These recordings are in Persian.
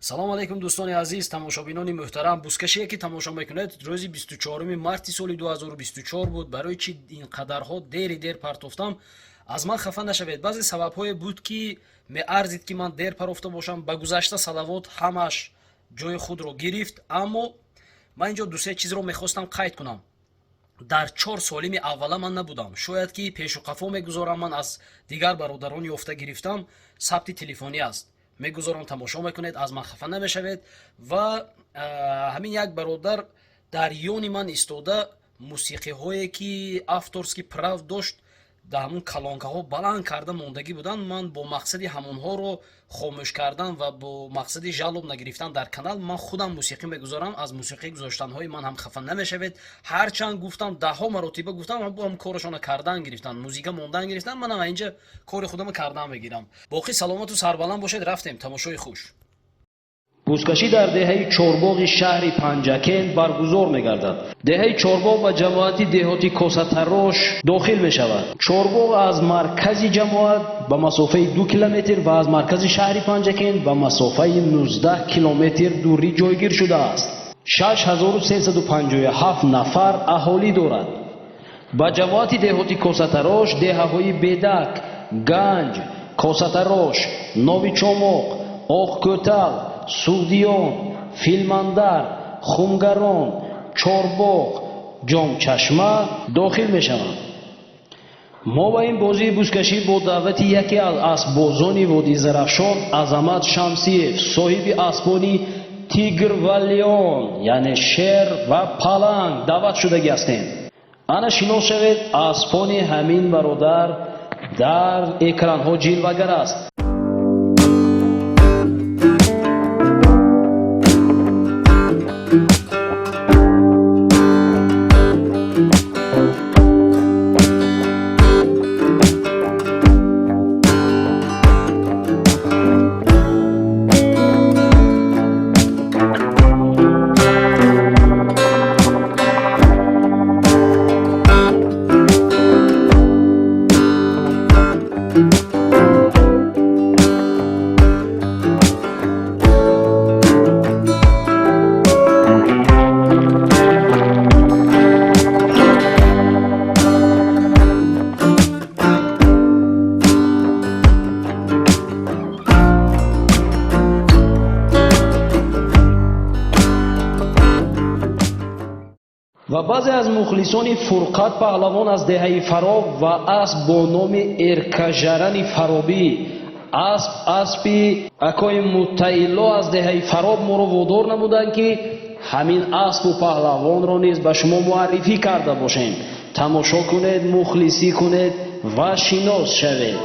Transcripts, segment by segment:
салому алайкум дӯстони азиз, тамошобинони муҳтарам. Бузкашие ки тамошо мекунед рӯзи 24 марти соли 2024 буд. Барои чи ин қадарҳо дер партофтам, аз ман хафа нашавед. баъзе сабабҳое буд ки меарзид ки ман дер парофта бошам. ба гузашта салавот ҳамаш ҷои худро гирифт, аммо ман инҷо ду-се чизро мехостам қайд кунам. дар 4 солими аввала ман набудам. шояд ки пешу қафо мегузорам, ман аз дигар бародарон ёфта гирифтам. сабти телефонӣ аст, мегузорам, тамошо мекунед, аз ман хафа намешавед. Ва ҳамин як бародар дар ёни ман истода мусиқиҳое ки авторский прав дошт дар ҳамун калонкаҳо баланд карда мондагӣ буданд. Ман бо мақсади ҳамонҳоро хомӯш кардан ва бо мақсади жалоб нагирифтан дар канал ман худам мусиқӣ мегузорам. аз мусиқӣ гузоштанҳои ман ҳам хафа намешавед. ҳарчанд гуфтам, даҳо маротиба гуфтам, ҳам корашона кардан гирифтан, музика мондан гирифтан, манам инҷа кори худам кардан мегирам. боқӣ саломату сарбаланд бошед. рафтем, тамошои хуш. бузкашӣ дар деҳаи чорбоғи шаҳри Панҷакент баргузор мегардад. деҳаи Чорбоғ ба ҷамоати деҳоти Косатарош дохил мешавад. Чорбоғ аз маркази ҷамоат ба масофаи 2 километр ва аз маркази шаҳри Панҷакент ба масофаи 19 километр дурӣ ҷойгир шудааст. 6357 нафар аҳолӣ дорад. ба ҷамоати деҳоти Косатарош деҳаҳои Бедак, Ганҷ, Косатарош, Новичомоқ, Оқкӯтал, Суғдиён, Филмандар, Хумгарон, Чорбоғ, Ҷомчашма дохил мешаванд. мо ба ин бозии бузкашӣ бо даъвати яке аз асббозони Водии Зарафшон, Азамат Шамсиев, соҳиби асбони Тигр ва Леон, яъне шер ва паланг даъват шудагӣ ҳастем. ана шинос шавед, асбони ҳамин бародар дар экранҳо ҷилвагар аст. ва баъзе аз мухлисони Фурқат Паҳлавон аз деҳаи Фароб ва асб бо номи Эркажарани Фаробӣ, аспи акои Муттаило аз деҳаи Фароб моро водор намуданд ки ҳамин аспу паҳлавонро низ ба шумо муаррифӣ карда бошем. тамошо кунед, мухлисӣ кунед ва шинос шавед.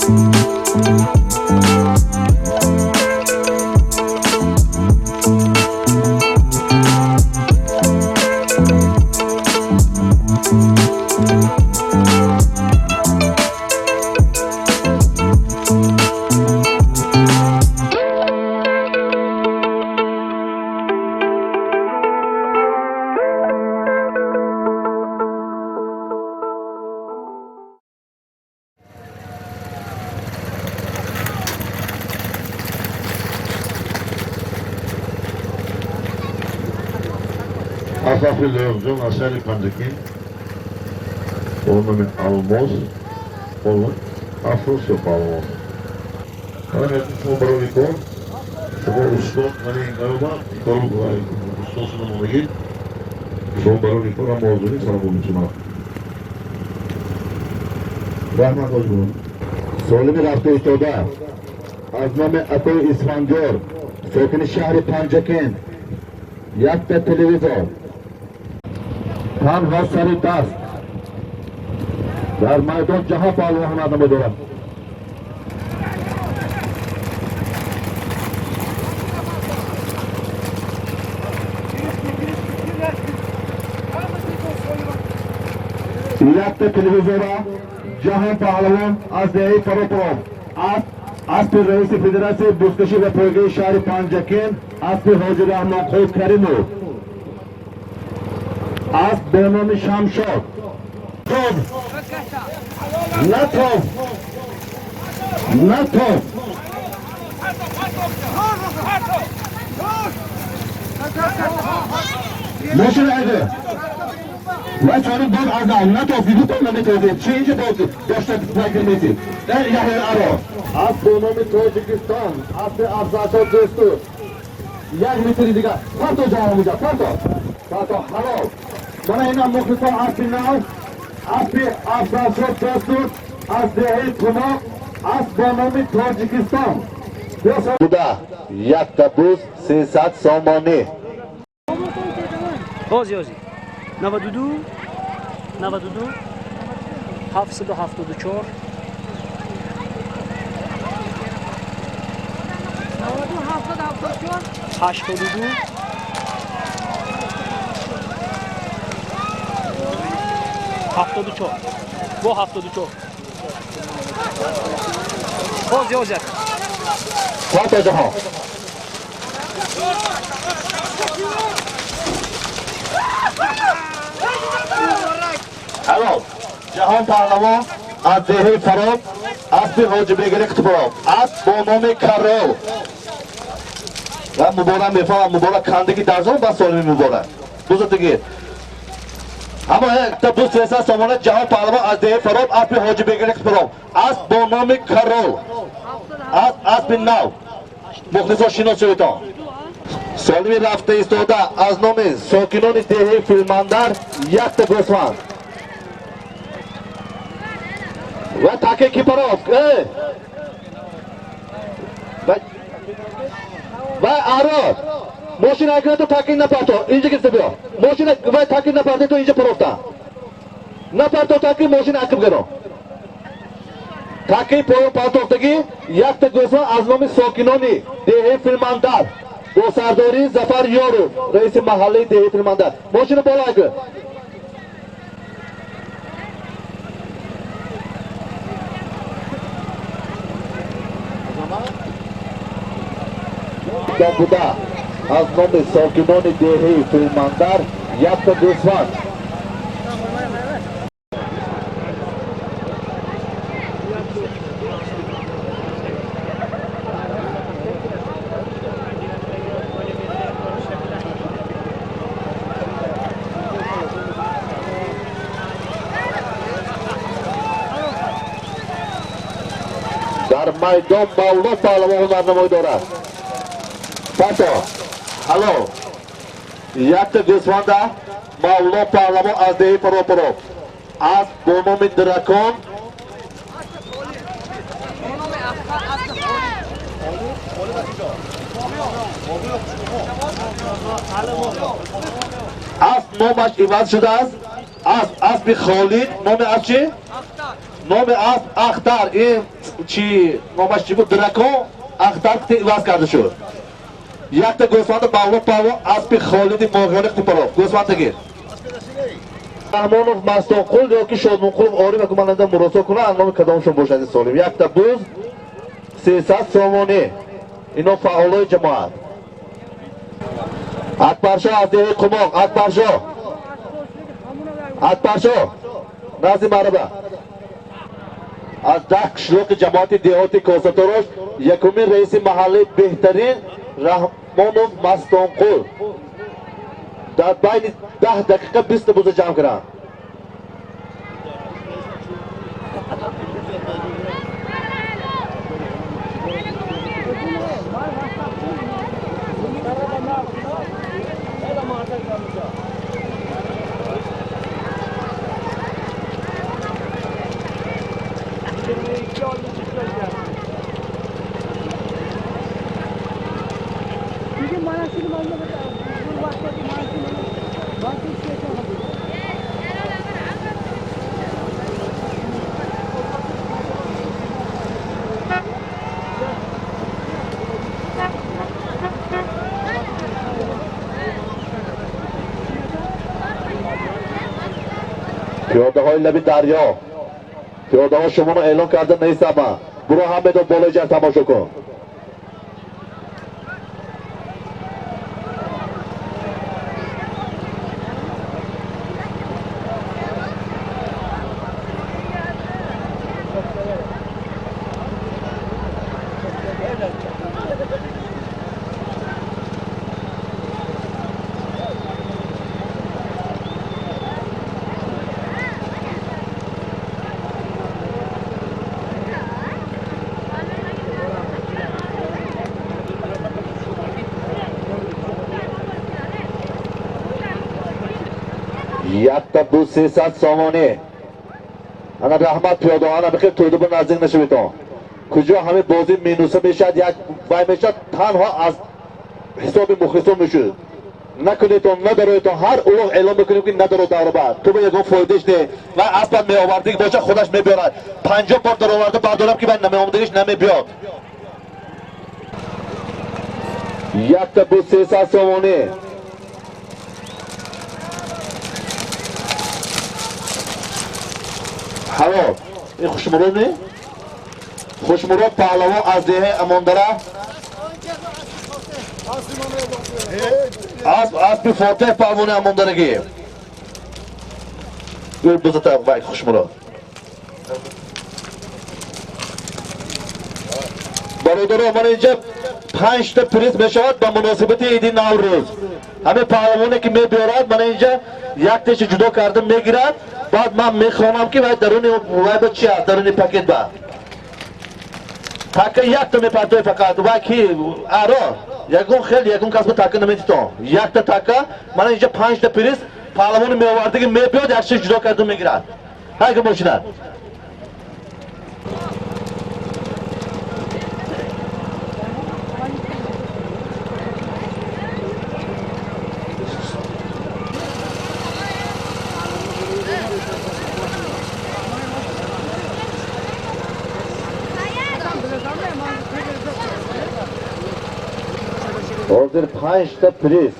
Thank you. Asafir Leonjon, Aseli Panjakin, onun almoz, onun Afrosya palmos. Ana metin smo baroviko, smo usto, nani garoba, koru usto smo mogi, smo baroviko ramozuni sana buluşuna. Rahmat olsun. Solimi rafta istoda, azname Atoy İsfanjor, Sokini şehri Panjakin, yakta televizor. Tam ve sarı dast. Dar maydon Caha Palvon adamı dolan. İlatta televizyona Caha Palvon Azdeyi Paropov. Aspi Reisi Federasyon Buskaşı ve Bölge Şehri Panjakin Aspi Hoca Rahman Koy Karimov. As Benami Şamşok. Tov. Natov. Natov. Moşun aydı. Ve çorun dön azam. Natov. Yuduk olmadı tövbe. Şeyince bozdu. Doşta tutmaya girmesi. Ben yahir aro. As Benami Tojikistan. Aspi Afzasot dostu. Yak mitri diga. Parto cevabıca. Parto. Parto. Halo. Bana inan muhlisan aspi nav. Aspi Afzasot dostu. Asdehi Tumak. As Benami Tojikistan. Buda. Yakta buz. Sisat somoni. Ozi 92 92 774 82 74 bu 74 Ozi Parto Caha. Hello. Cahan Parlaman, Azdehi Farov, Aspi Hoca Begere Kutupov, As Bonomi Karov. Ben mübora mefam, mübora kandaki darzon bas solimi mübora. Bu zatı gir. Ama bu sırasında samana Cahan Parlaman, Azdehi Farov, Aspi Hoca Begere Kutupov, As Bonomi Karov. Aspi Nav. Muhliso Şino Söğüton. Solimi rafta istoda aznomi Sokinoni Dehi Filmandar Yakta Gosvan. Ve take Kiparov. Ve Aror. Moşin aykına to takin na parto. İnce kistebio. Moşin ve takin na parto to ince parovta. Na parto takin moşin akıp gero. Taki partoftagi Yakta Gosvan aznomi Sokinoni Dehi Filmandar. Gosardori Zafer Yoru, Reis-i Mahalli Dehi Filmandar. Moşini bola aykı. Buda, aznomi Sokinoni Dehi Filmandar, Yakta Gosvan. Dar maydon Mavlo Palvon onlarına moydora. Pato. Halo. Yakta Gosvanda Mavlo Palvon Azdehi Paroporo. Az Bonomi Drakon. Az Nomaş İvan Şudaz. Az bir Khalid. Nomi Afçi. نام اسب اختر. این چی نامش چی بود؟ درکان اختر عوض کرده شد. یک تا گوسفند بالا پاو اسب خالد ماغانی قپرا گوسفند گیر. رحمانوف مستاقل یا که شادمانقلوب آری و کماننده مراسا کنه نام کدامشون باشد سالم. یک تا بوز 300 سامانه. اینا فعالای جماعت. اکبرشاه از دیه قماق. اکبرشاه نازی مربع از 10 شلوک جماعت دیهاتی کوساتاروش یکمین رئیس محله بهترین رحمانوف مستانقل در بین 10 دقیقه 20 بوزه جمع کرد. پیاده های لبی دریا پیاده ها شما رو اعلان کرده نیست اما برو همه دو بالای جر تماشا کن. یک تا بو 300 سامانه. انا رحمت پیاده ها بخیر توده به نزدیک نشویتون. کجا همه بازی مینوسه میشد یک وای میشد تنها از حساب مخلصون میشد. نکنیتون ندارویتون هر اولوغ اعلام بکنیم که ندارو داره بعد تو به یکم فایدهش نه و اصلا می آوردی باشه خودش میبیارد 50 بار در آورده بعد دارم که من نمی آمدگیش نمیبیاد. یک تا بو 300 سامانه. هوا این خوشمراد نه؟ خوشمراد پهلوان از دیه اماندره اسب فاتح پهلوان اماندرگی گل بزرگتر باید خوشمراد. برادران من اینجا 5 تا پریز میشود به مناسبت عید نوروز. همه پهلوانی که میبیارد من اینجا یک تیش جدا کرده میگیرد بعد من میخوانم که باید درونی وای چی است درونی پاکت با تاکه یک تا میپرتوی فقط و کی آرا یکون خیلی یکون کسب تاکه نمیتون یک تا تاکه من اینجا 5 تا پریز پهلوانی میآورده که میبیاد یک تیش جدا کرده میگیرد. های که باشید حاضر 5 تا پریز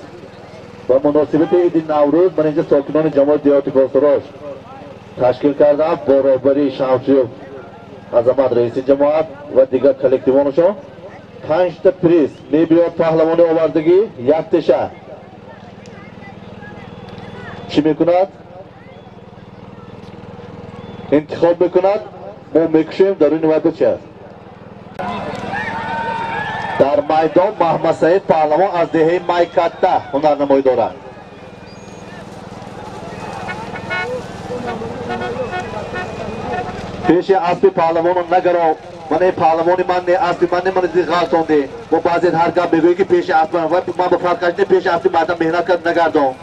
و مناسبت عید نوروز من اینجا ساکنان جماعت دیهاتی کوساتاروش تشکیل کردم با رهبری شمسی عظمت رئیس جماعت و دیگر کلکتیوانشون 5 تا پریز میبیاد پهلوانی آوردگی یک تشه چی میکند؟ انتخاب میکند ما میکشیم در این وقت چه است؟ در میدان محمد سعید پهلوان از دهه مایکاتا هنرنمایی دارد. پیش اسب پهلوان نگرو من پهلوانی من نه اسب من نه من زی غلطونده و بعضی هر گام میگویی که پیش اسب من به فرق کردن پیش اسب مردم مهنت کرد نگردم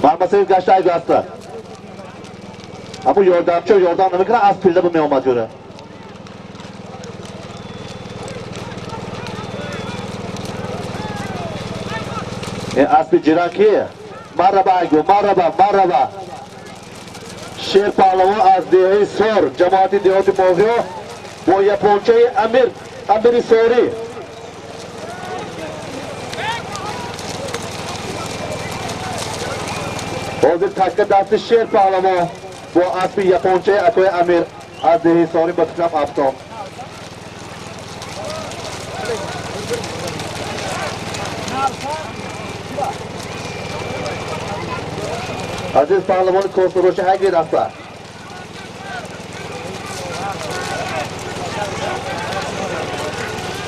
محمد سعید گشته ای گسته اما یاردم نمیکنه از پیله به میامد جوره این اسب جیران کیه؟ مرحبا اگو مرحبا شیر پهلوان از دهه سور جماعت دهات مازیو با یپونچه امیر سوری. حاضر تکه دست شیر پهلوان با اسب یپونچه اکوی امیر از دهه سوری با تکرم افتان. عزیز پهلوان کوسروش هگی رفته.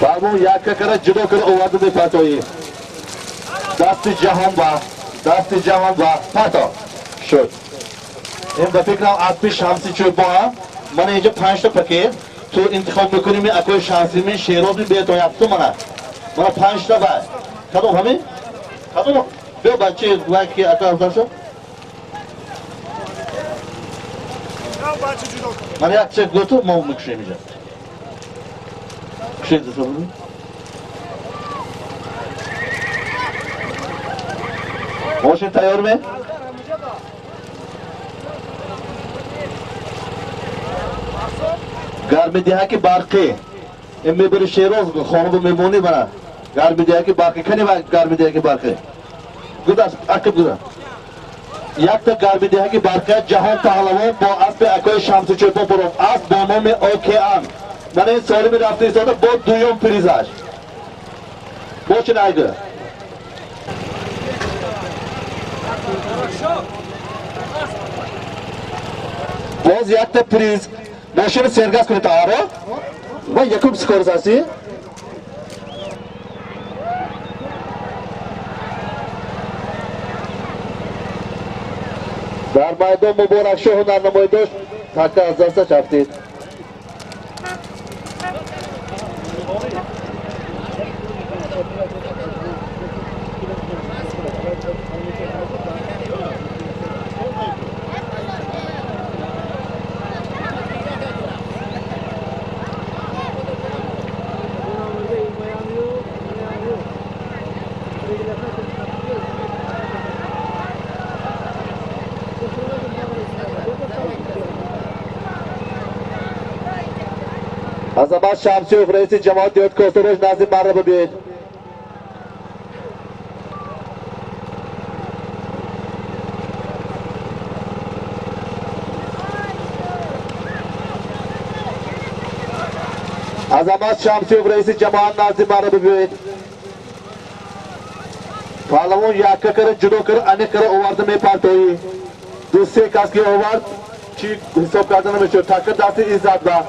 پهلوان یک ککره جدو کر اوارده دی پاتویی. دست جهان با پاتا شد. این بفکرم اسبی شمسی چوب با هم من اینجا 5 تا پکیت تو انتخاب میکنیم اکوی شانسی من شیروز می بیت و یفتو من 5 تا بعد کدوم همین؟ کدوم؟ بیا بچه وکی اکوی افضل شد من یک چک گوتو ما میکشیم اینجا کشید دستا بودیم ماشین تیار می؟ گرمی دیگه که برقی این میبری شیروز خانم میمونی بنا گرمی دیگه که برقی کنی و گرمی دیگه که برقی گذاشت عقب گذاشت یک تا گرمی دیگه که برقی جهان پهلوان با اسب اکوی شمسی چوبا برو اسب با نام اوکی ام من این سالی می رفته ایستاده با دویم پریزش باچه نایده باز یک تا پریز ماشین سرگاز کنید آره و یکم سکور ساسی در میدان مبارک شو هنرنمایی داشت تکه از دسته چفتید عظمت شمسیوف رئیس جماعت دیوت کوسروش نزدیک مرحبا بیاید عظمت شمسیوف رئیس جماعت نزدیک مرحبا بیاید پهلوان یک کر جدو کر انیک کر اوارد می پالتویی دوسری کس کی اوارد چی حساب کردن میشه تکر دست عزت با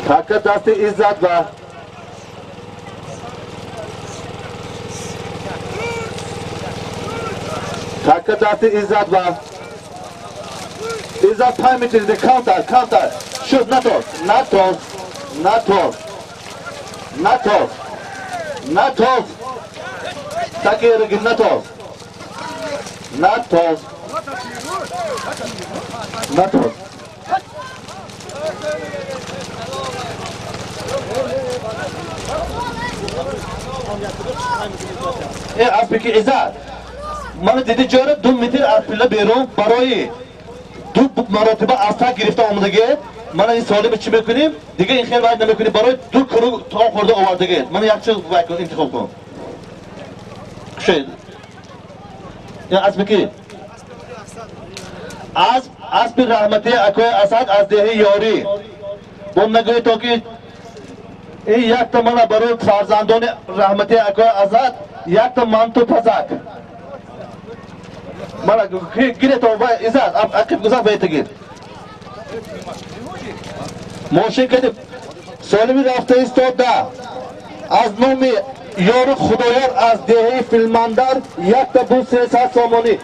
تکر دست عزت با تکر دست عزت با عزت پای میتونید کانتر شد نتوز تکر رگی نتوز اسبی که عزت من دیدی جاره 2 متر از پیله بیرون برای 2 مرتبه استا گرفته آمدگه من این سالی چی میکنیم دیگه این خیلی باید نمیکنیم برای 2 کرو تا خورده آوردگه من یک چیز انتخاب کنم شاید این اسبی که اسب رحمتی اکوی اسد از دهه یاری بون نگوی تو که این یک تا من برای فرزندان رحمتی اکوی اسد یک تا من تو پزک من گیره تو باید ازاد اقیب گذار باید گیر موشی که سالمی رفته ایستاد ده از نام یار خدایار از دهه فیلماندر یک تا بود 300 سامانی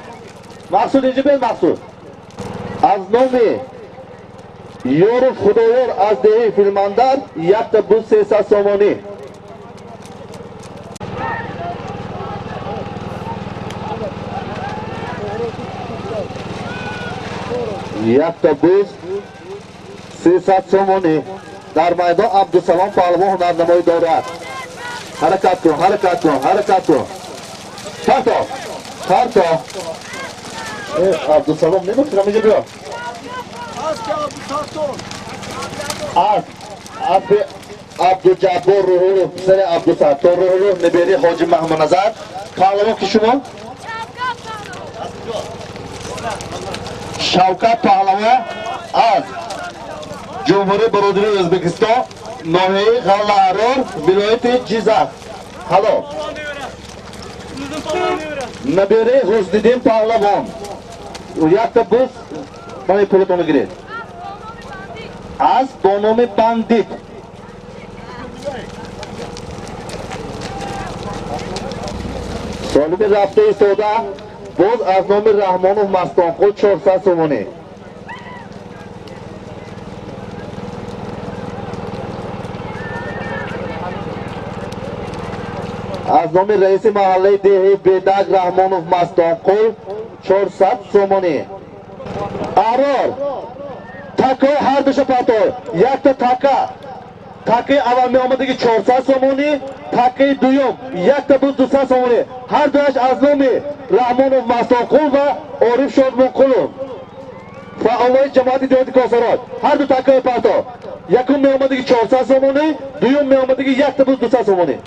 مقصود اینجا بید مقصود از نام یار خدایار از دهه فیلماندر یک تا بود 300 سامانی یک تا بود 300 سامانی در میدان عبدالسلام پهلوان هنرنمایی دارد حرکت کن پاتا Parto. Abdusalom nemiyorsun amca diyor. Abi Abdülcabbor Ruhulu, Sene Abdülsattor Ruhulu, Neberi Hoca Mahmud Nazar. Kalımı kişi mi? Şavkat Pahlava az. Cumhuriyet Barodiri Özbekistan, Nohey G'allaror, viloyati Jizzax. Halo. Neberi Husniddin Pahlavon. U yoqda biz mana pulotoni giret. Az donomi bandit. Solibi rafta istoda boz az nomi Rahmonov Mastonqul 400 somoni. از نام رئیس محله دهی بیدک رحمانوف مستانقل 400 سومانی. آرار تکه هر دوش پاتو یک تا تکه اول می آمده که 400 سومانی، تکه دویم یک تا بود 200 سومانی. هر دوش از نام رحمانوف مستانقل و عارف شادمانقلون فعالای جماعت دهاتی کاسرات. هر دو تکه پاتو یکم می آمده که 400 سومانی، دویم می آمده که یک تا بود 200 سومانی.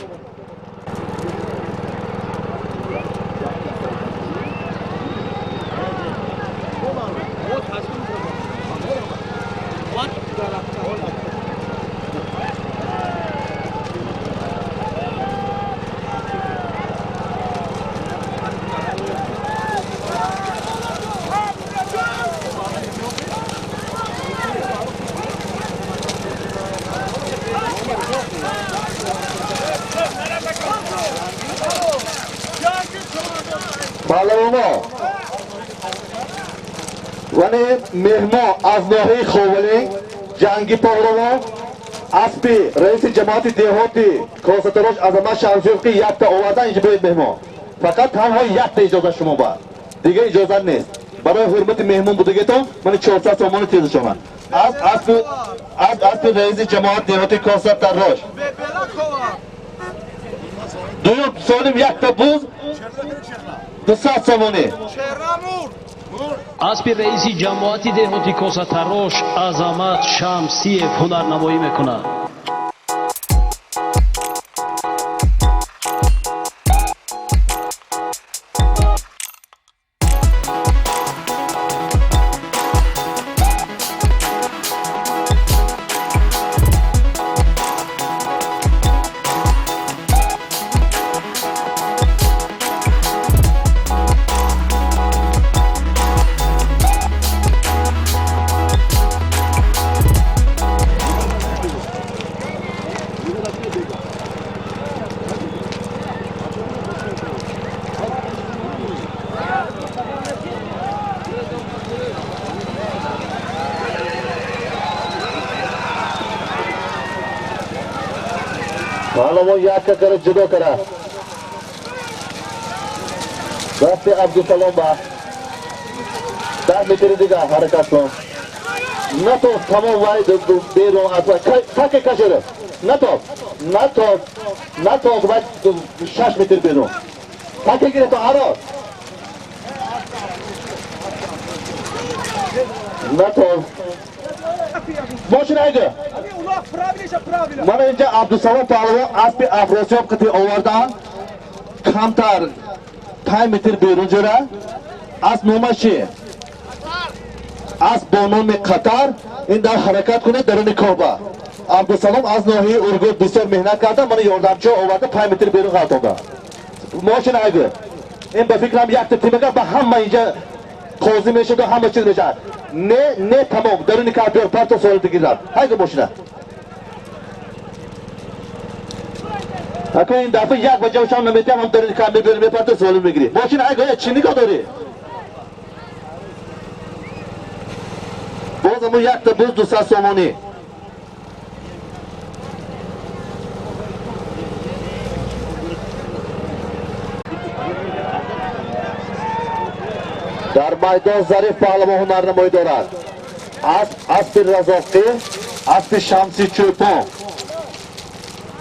پهلوانا ونی مهمان از ناحیه خوبلی جنگی پهلوان اسبی رئیس جماعت دهاتی کاساتراش عظمت شمشیرقی یک تا آوردن اینجا باید مهمان فقط تنها یک تا اجازه شما باید دیگه اجازه نیست برای حرمت مهمان بودگی تو من 400 تومان تیز شما از اسبی رئیس جماعت دهاتی کاساتراش دویم سالم یک تا بوز 200 تومانی. اسب رئیسی جماعتی دهاتی کوساتراش عظمت شمسیف هنرنمایی میکند. پهلوان یک کار جدا کرد دست عبدالسلام با 10 متر دیگه حرکت کن نتو تمام وای بیرون اصلا تک کشیره نتو باید 6 متر بیرون تک گیره تو هرا نتو ماشین ایده من اینجا عبدالسلام پهلوان اسب افراسیاب قطعی آوردن کمتر 5 متر بیرون جره از نومشی از بانوم قطر این در حرکت کنه درون کعبه عبدالسلام از ناحیه ارگوت بسیار مهنت کرده من یاردمچی آورده 5 متر بیرون غلطانده ماشین ایده این به فکرم یک تا تیمگه به همه اینجا قاضی میشه و همه چیز میشه نه تمام درون کعبه پرت و سوال بگیرد هایده ماشینه اکنون این دفعه یک بجه و شام نمیتیم هم درون کعبه بیرون میپرت و سوال میگیری ماشین ایده چی نگاه داری باز همون یک تا بوز 200 تومانی در میدان ظریف پهلوان هنرنمایی دارد اسب رزاقی اسب شمسی چوپان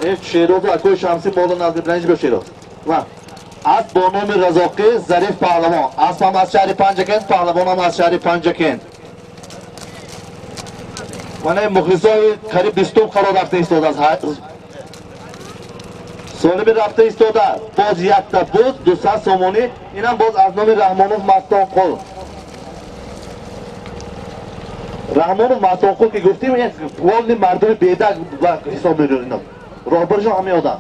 این شیروز و اکوی شمسی بالا نزدیک برنج به شیروز اسب با نام رزاقی ظریف پهلوان. اسب هم از شهر پنجکند، پهلوان هم از شهر پنجکند. من مخلصای قریب 20 قرار رفته ایستاده است. سالمی رفته ایستاده، باز یک تا بود 200 سومانی. اینم باز از نام رحمانوف مستانقل. رحمانوف مستانقل که گفتیم این والی مردم بیدق حساب می‌دونیم. راهبرشون همه آدم.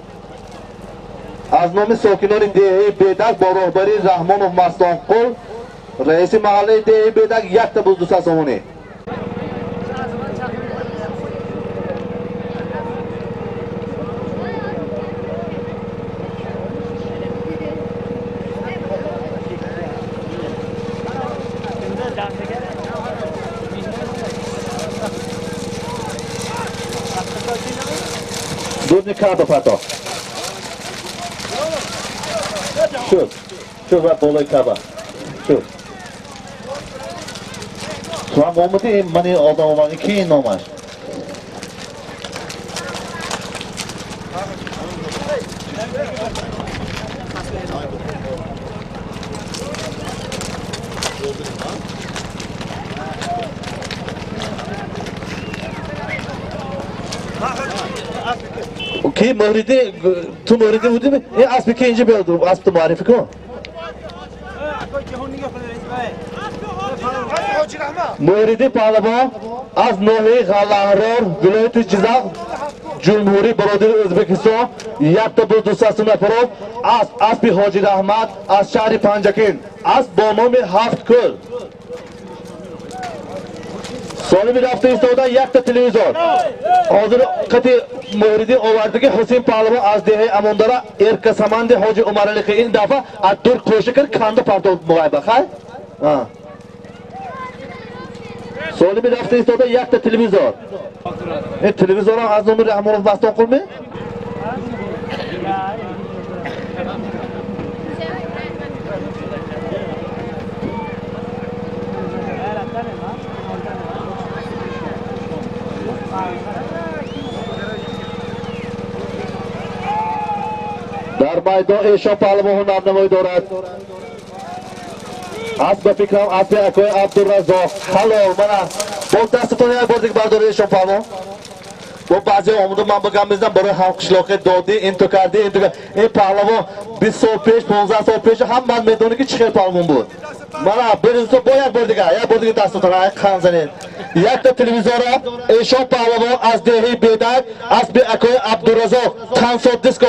از نام ساکنان دهه بیدق با راهبری رحمانوف مستانقل رئیس محله دهه بیدق یک تا بود 200 سومانی. دودنی کرد و پتا شد و بالای کبا شد تو هم آمده این منی آدم آمانی که این نامش کی موریدی تو موریدی بودی این اسبی که اینجا بیاد اسب تو معرفی کن موریدی پهلوان از نوحه غلاهرار ولایت جیزاق جمهوری برادری ازبکستان یک تا بود 200 نفر اسب حاجی رحمت از شهر پنجکین اسب با نام 7 کل سالمی رفته ایستاده یک تا تلویزیون حاضر قطع موردی آوردگی حسین پهلوان از دهه امانداره ارکسمند حاجی عمر علی این دفعه از دور کوشش کرد کنده پرتاب مغای بخیر سالمی رفته ایستاده یک تا تلویزیون این تلویزیون هم از نام رحمانوف مستانقل می در میدان ایشان پهلوان نامنمایی دارد اسب فکرم اسب اکوی عبدالرزاق حلال من با دستتون یک بار دیگه برداره ایشان پهلوان با بعضی آموده من بگم میزنم برای هم قشلاقه دادی این تو کردی این پهلوان 20 سال پیش 15 سال پیش هم من میدونی که چه خیلی پهلوان بود من بریز تو با یک بار دیگه دستتون یک خان زنید یک تا تلویزیون ایشان پهلوان از دهه بیدق اسب اکوی عبدالرزاق کنسات دیسکو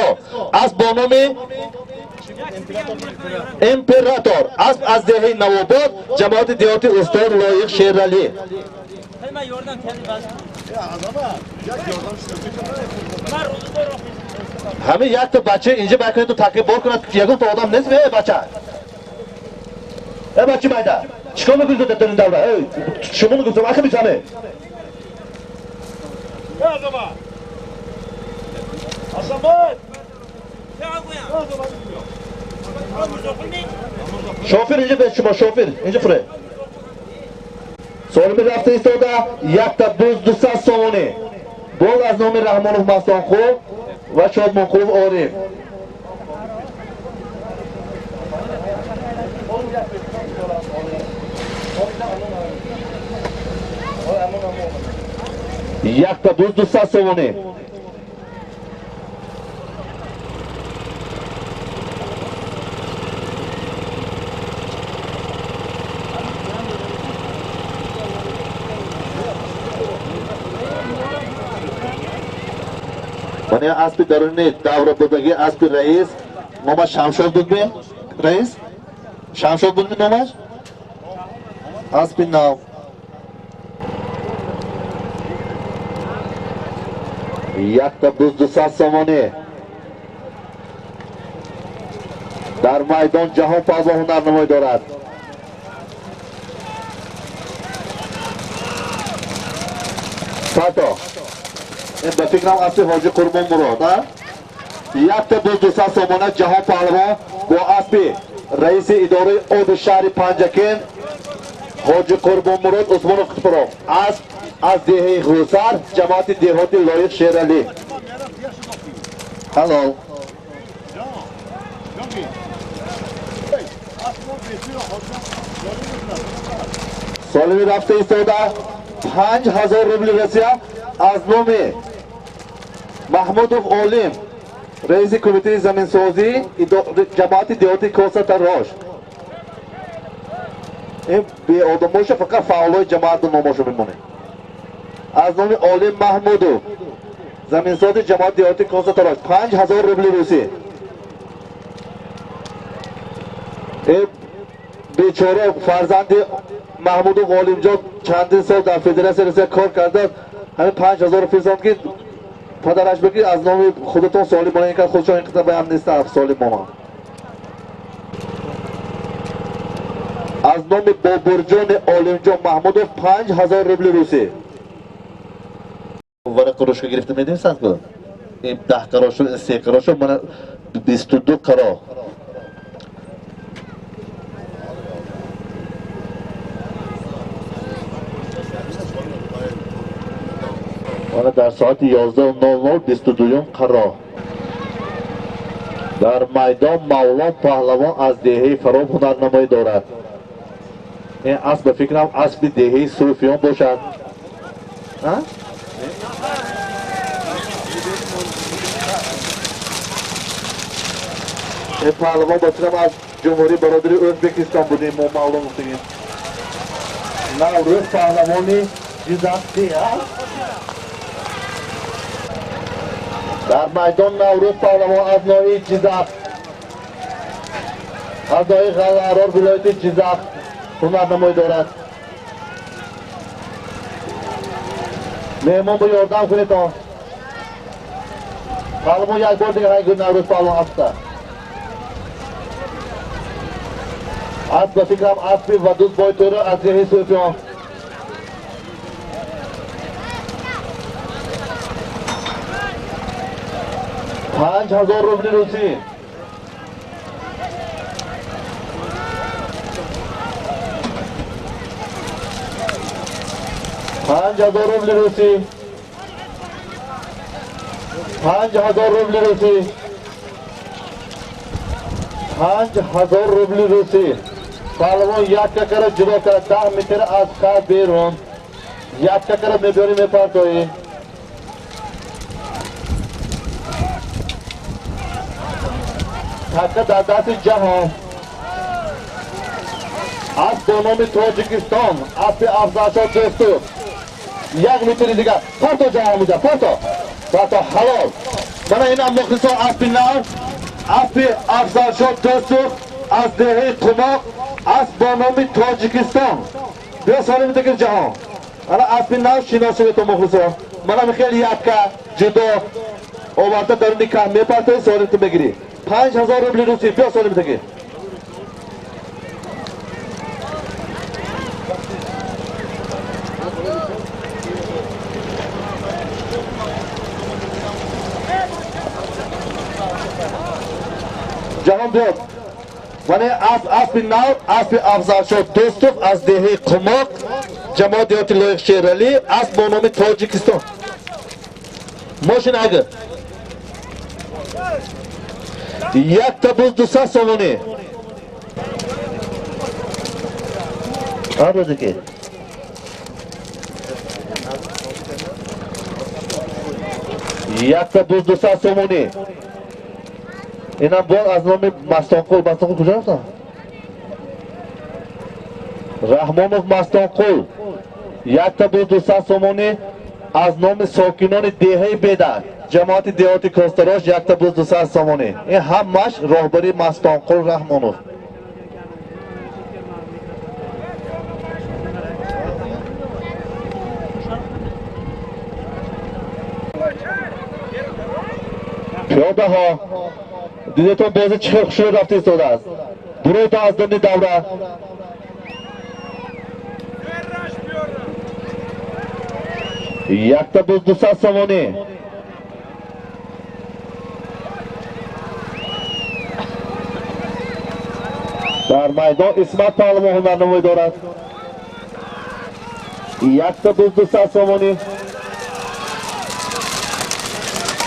اسب با نام امپراتور اسب از دهه نواباد جماعت دیهاتی استاد لایق شیرعلی همه یک تا بچه اینجا بکنه تو تقریب بار کنه یکون تا آدم نیست بچه مایده چیکار میکنید تو در این دوره شما میگفتم اخی میتونه شوفر اینجا به شما شوفر اینجا فره سالمی رفته ایستاده یک تا بود 200 سومانی باز از نام رحمانوف مستانقل و شادمانقلوف عارف یک تا بود 200 سومانی من اسب درونی دوره بودگی اسب رئیس نامش شمشاد بود می رئیس شمشاد بود می نامش اسب نام یک تا 200 سومانی در میدان جهان پهلوان هنرنمایی دارد فتا این به فکرم اسب حاجی قربان مراد یک تا 200 سومانی جهان پهلوان با اسب رئیس اداره عود شهر پنجکین حاجی قربان مراد عثمان خطپرام اسب از دهه غوسر جماعت دیهاتی لایق شیرعلی هلو سالمی رفته ایستاده 5000 روبل روسیه از نام محمودوف اولیم رئیس کمیته زمینسازی جماعت دیهاتی کوستا روش. این بی آدموش فقط فعالای جماعت نامشو میمونه. از نام اولیم محمودوف زمینسازی جماعت دیهاتی کوستا روش 5000 روبل روسی. این بیچاره فرزند محمودوف اولیم جان چندین سال در فدراسیون روسیه کار کرده. همین 5000 فیصد که پدرش بگی از نام خودتون سوالی مانه اینکه خودشون این قطعه بیان نیست اف سوالی مامان از نام بابرجان عالمجان محمودوف 5000 روبل روسی ورق قروش که گرفته میدیم سند کن این 10 قراشو این 3 قراشو من 22 قرا در ساعت 11:00 22 قرار در میدان مولان پهلوان از دهه فرام هنرنمایی دارد. این اسب فکرم اسب دهه صوفیان باشد. این پهلوان باشدم از جمهوری برادری ازبکستان بودیم ما معلوم بودیم. نوروز پهلوانی جزاقی هست. در میدان نوروز پهلوان از ناحیه جیزق از ناحیه قرار ولایت جیزق هنرنمایی دارد. مهمان به یاردم کنید تا پهلوان یک بار دیگه هنگون نوروز پهلوان هسته اسب فکرم اسب و دوست بایتوره از ذهی صوفیان 5000 روبل روسی. پنج هزار روبل روسی. 5000 روبل روسی. 5000 روبل روسی. پهلوان یک ککر جلو کرد 10 متر از خط بیرون یک ککر میبری میپرتوی تکه در دست جهان از بانام تاجیکستان اسب افزرشاه دوستو 1 متر دیگر پرتو جهان میده پرتو حلال من این هم مخلصان اسب نو اسب افزرشاه دوستو از دهه قماق اسب بانام تاجیکستان بیا سالی میده که جهان انا اسب نو شناسه به تو مخلصان من خیلی یک که جدا آورده درونی که میپرتوی سالی تو بگیری 5000 روبل روسی بیا سالی میده که جهان بیاد من اسب نو اسب افزرشاه دوستوف از دهه قماق جماعت دیهاتی لایق شیرالی اسب با نام تاجیکستان ماشین اگر یک تبوز 200 سومانی آره دیگه یک تبوز 200 سومانی اینم باید از نام مستانقل کجا رفتن؟ رحمانوف مستانقل یک تبوز 200 سومانی از نام ساکنان دهه بدر جماعت دیهاتی کاستراش یک تبوز 200 سومانی این همش راهبری مستانقل رحمانوف پیاده ها دیدتون بازی چه خوشی رفته ایستاده است برو تا از دنی دوره یک تبوز 200 سومانی در میدان اسمت پهلوان هنرنمایی دارد یک تبوز 200 سومانی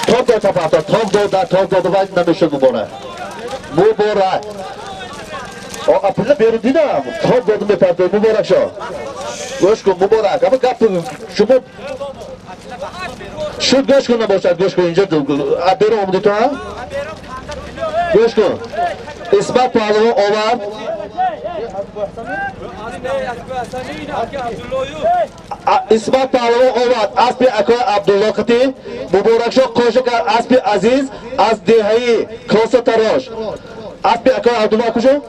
توپ دو توپ داده توپ داده باید نمیشه مباره آقا پدر بیرون دیدم خواب دادم به پرده مبارک شو گوش کن مبارک اما گپ شما شد گوش کن نباشد گوش کن اینجا بیرون آمدی تو ها گوش کن اسمت پهلوان آورد اسمت پهلوان آورد اسب اکای عبدالله قطی مبارک شو کوشش کرد اسب عزیز از دهه‌ای کوسه تراش اسب اکای عبدالله کجا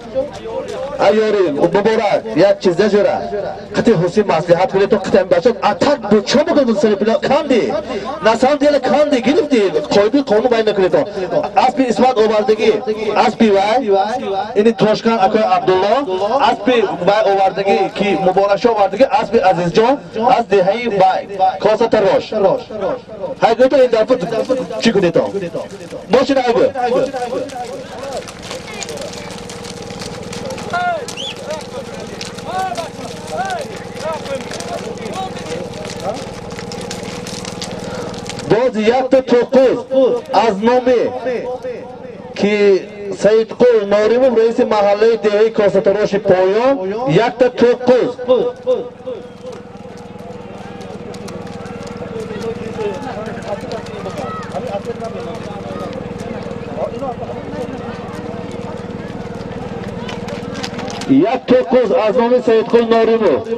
ایاری مبارک یک چیز نجوره قطی حسین مصلحت کنه تو قطعی باشد اتاک به چه بگم سری پلا کندی نسان دیل کندی گرفتی قایدی قانون باید نکنی تو اسب اسمت آوردگی اسب وای اینی توشکان اکای عبدالله اسب وای آوردگی کی مبارک شو آوردگی اسب عزیز جان از دهه‌ای وای کوسه تراش های گوتو این دفعه چی کنی تو باشین ایگو باز یک تا توقف از نامی که سید قول ناریموف رئیس محله دهه‌ای کوسه تراش پایان یک تا توقف یک توقف از نام سید قول ناریموف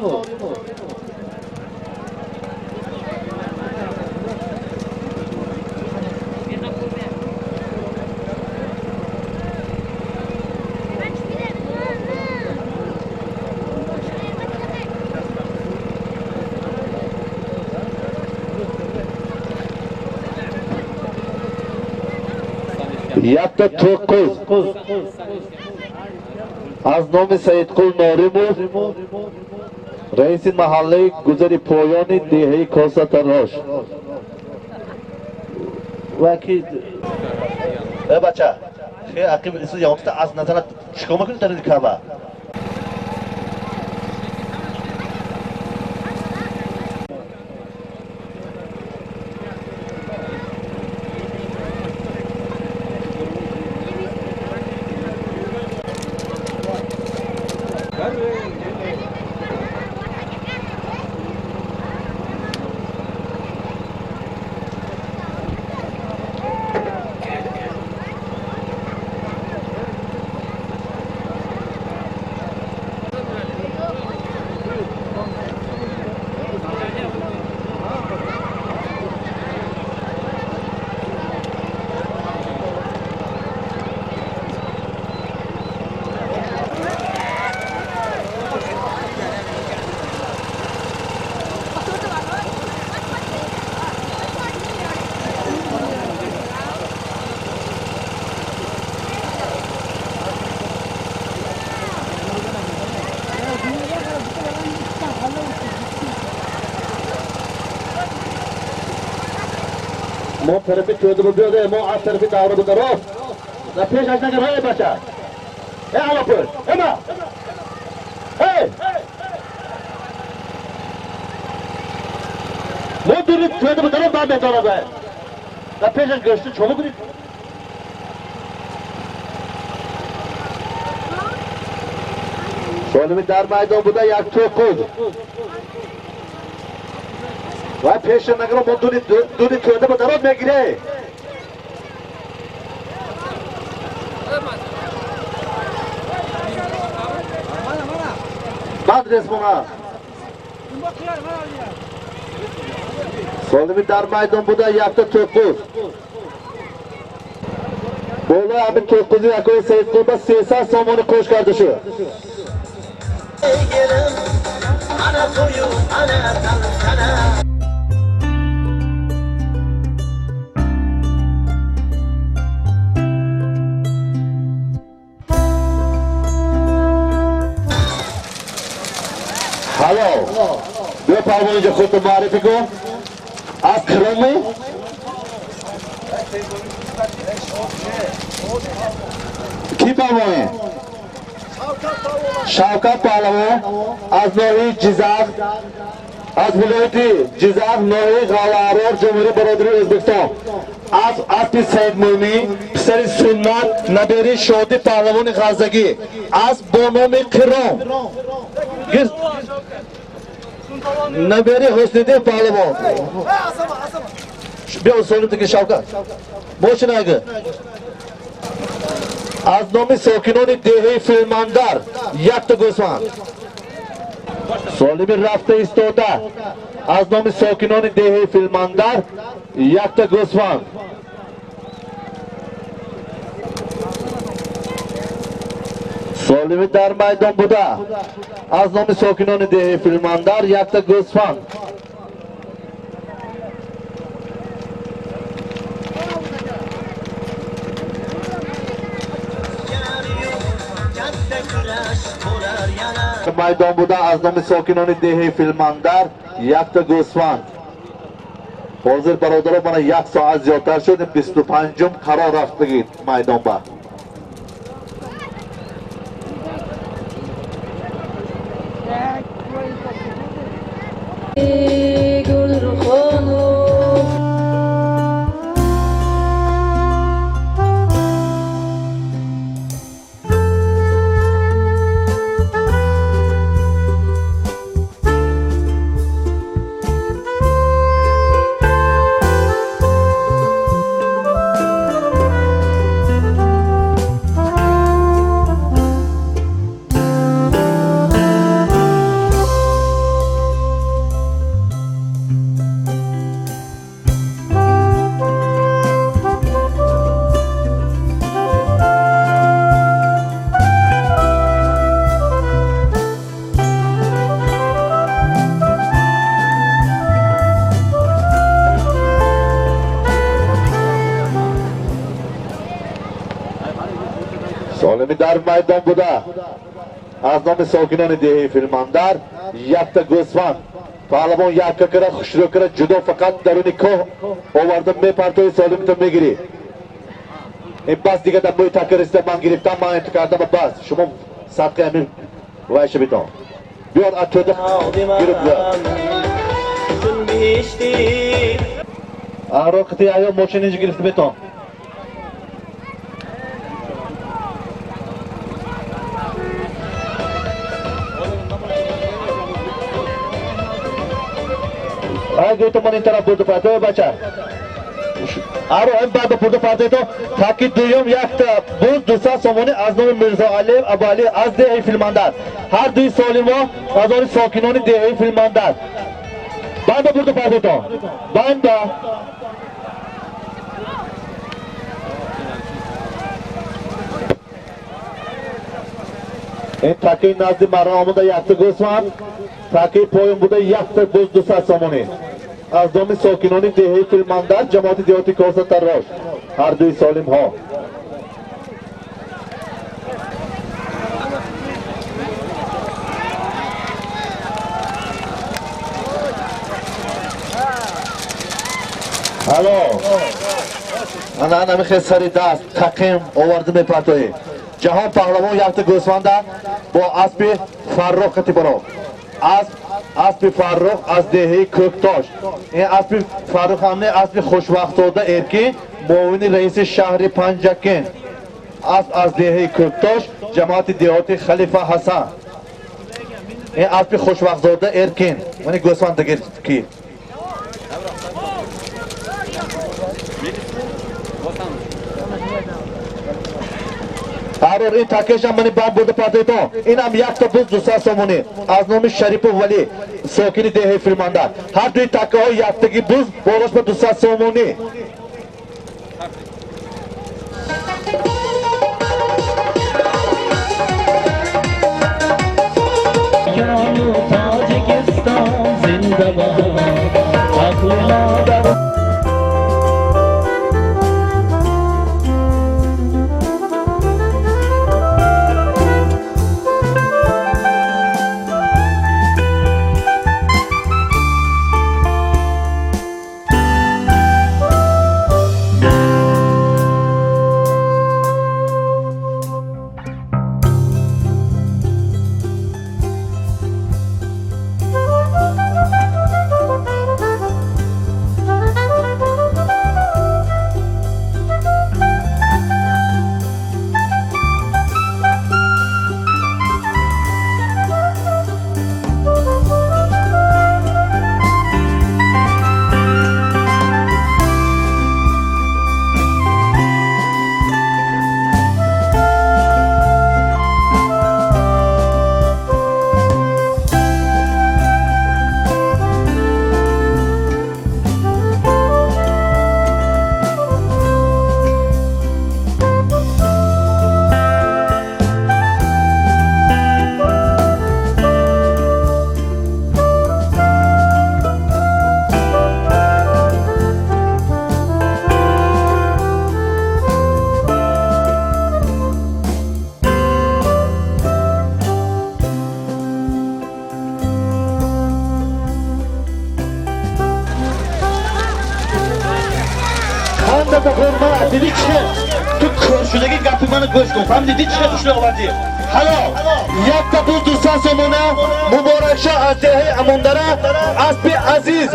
یک تا توقف از نام سید قول ناریموف رئیس محله گذری پایان دهه‌ای کوسه تراش وکی ای بچه خیلی عقیب ایسو یامسته از نظرت چیکار میکنی در این کعبه ما طرفی چوده بیاده ما از طرفی داوره بدرست نه پیش از نگر های بچه ای علا پشت اما ای ما دوری چوده بدرست بعد بهتاره باید نه پیش از گشته چوبه کنید سالمی در میدان بوده یک توقف و پیش نگرم ما دوری توده با درات میگیره بعد رسمونه سالمی در میدان بوده یک تا توقف بالا همین توقفی اکای سید قول با 300 سامان کش کرده شد حالا بیا پروان اینجا خودتو معرفی کن از کرامی کی پروانه شوکت پهلوان از ناحیه جیزک از ولایت جیزک ناحیه قلعه‌آرار جمهوری برادری özbekiston از اسب سید مومی پسر سنت نبری شادی پهلوان غزگی از با نام قرام نبری حسنیدین پهلوان بیا سولیم دیگه شوکت موچن اگه از نام ساکنان دهه فیلماندر یک تا گوسفند سالم رفته ایستاده از نام ساکنان دهه فیلماندر یک تا گوسفند سالم در میدان بوده از نام ساکنان دهه فیلماندر یک تا گوسفند میدان بوده از نام ساکنان دهه فیلماندر یک تا گوسفند حاضر برادران من یک ساعت زیادتر شد 25م قرار رفتگید میدان با سالمی در میدان بوده از نام ساکنان دهه فیلماندر یک تا گوسفند پهلوان یک کرد خوشرو کرد جدا فقط درونی کوه آورده میپرتوی سالمی تو میگیری این بس دیگه در موی تکر است من گرفتم من انتکردم بس شما صدقه امیر وایشه بیتان بیان اتوده گیرد بیان آرو قطعی آیا موچن اینجا گرفته بیتان اگه تو من این طرف برده پرده بچه آرو این بعد برده پرده تو تاکی دویم یک تا بوز 200 سومونی از نام میرزا علی ابالی از دهه فیلماندر هر دوی سالما از آن ساکنان دهه فیلماندر بنده برده پرده تو بنده این تاکی نزدی مرا آمده یک تا گوسفند تاکی پایم بوده یک تا بوز 200 سومونی از نام ساکنان دهه فیلماندر جماعت دیهاتی کاسه تراش هر دوی سالم ها هلو انا نمیخواه سری دست تقیم آورده میپرتوی جهان پهلوان یک تا گوسفنده با اسب فرخ خطی برو اسب فرخ از دهه کوکتاش این اسب فرخ همه اسب خوشوقتاده ارکی معاون رئیس شهر پنجکن اسب از دهه کوکتاش جماعت دیهاتی خلیفه حسن این اسب خوشوقتاده ارکین ونی گوسفند دیگر کی آرور این تاکش هم منی باب برده پرده تو این هم یک تا بوز 200 سومونی از نام شریف ولی ساکنی دهه فیلماندر هر دوی تاکه های یک تاکی بوز بالاش به 200 سومونی تاجیکستان زنده باد دست خورما دیدی چه تو کار شدگی گپی منو گوش کن فهم دیدی چه خوش آوردی حالا یک تا بود 200 سومونه مبارک شه از دهه اموندره اسب عزیز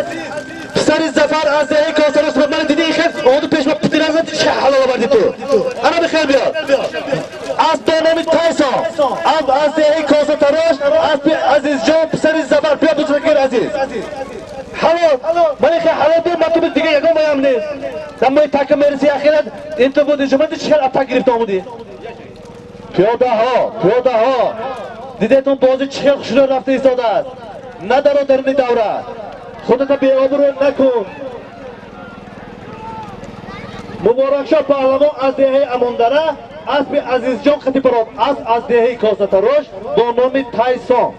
پسر زفر از دهه کاسر اسمت من دیدی خیلی اون پیش ما پتیر از چه حلال آوردی تو انا بخیر بیاد از دانمی تایسا از دهه کاسر تراش اسب عزیز جان پسر زفر بیا بزرگیر عزیز حالا من خیلی حالا دیم مطلب دیگه یکم بایم نیست دمای تاکه مرسی اخیرت این تو بودی شما چه اتا گرفت آمودی پیاده ها دیدتون بازی چه خوش رفته ایستاده است ندارو درنی دوره خودت بی آبرو نکن مبارک شد پهلوان از دهه اموندره اسب عزیز جان خطی پراب از دهه کاستروش با نام تایسون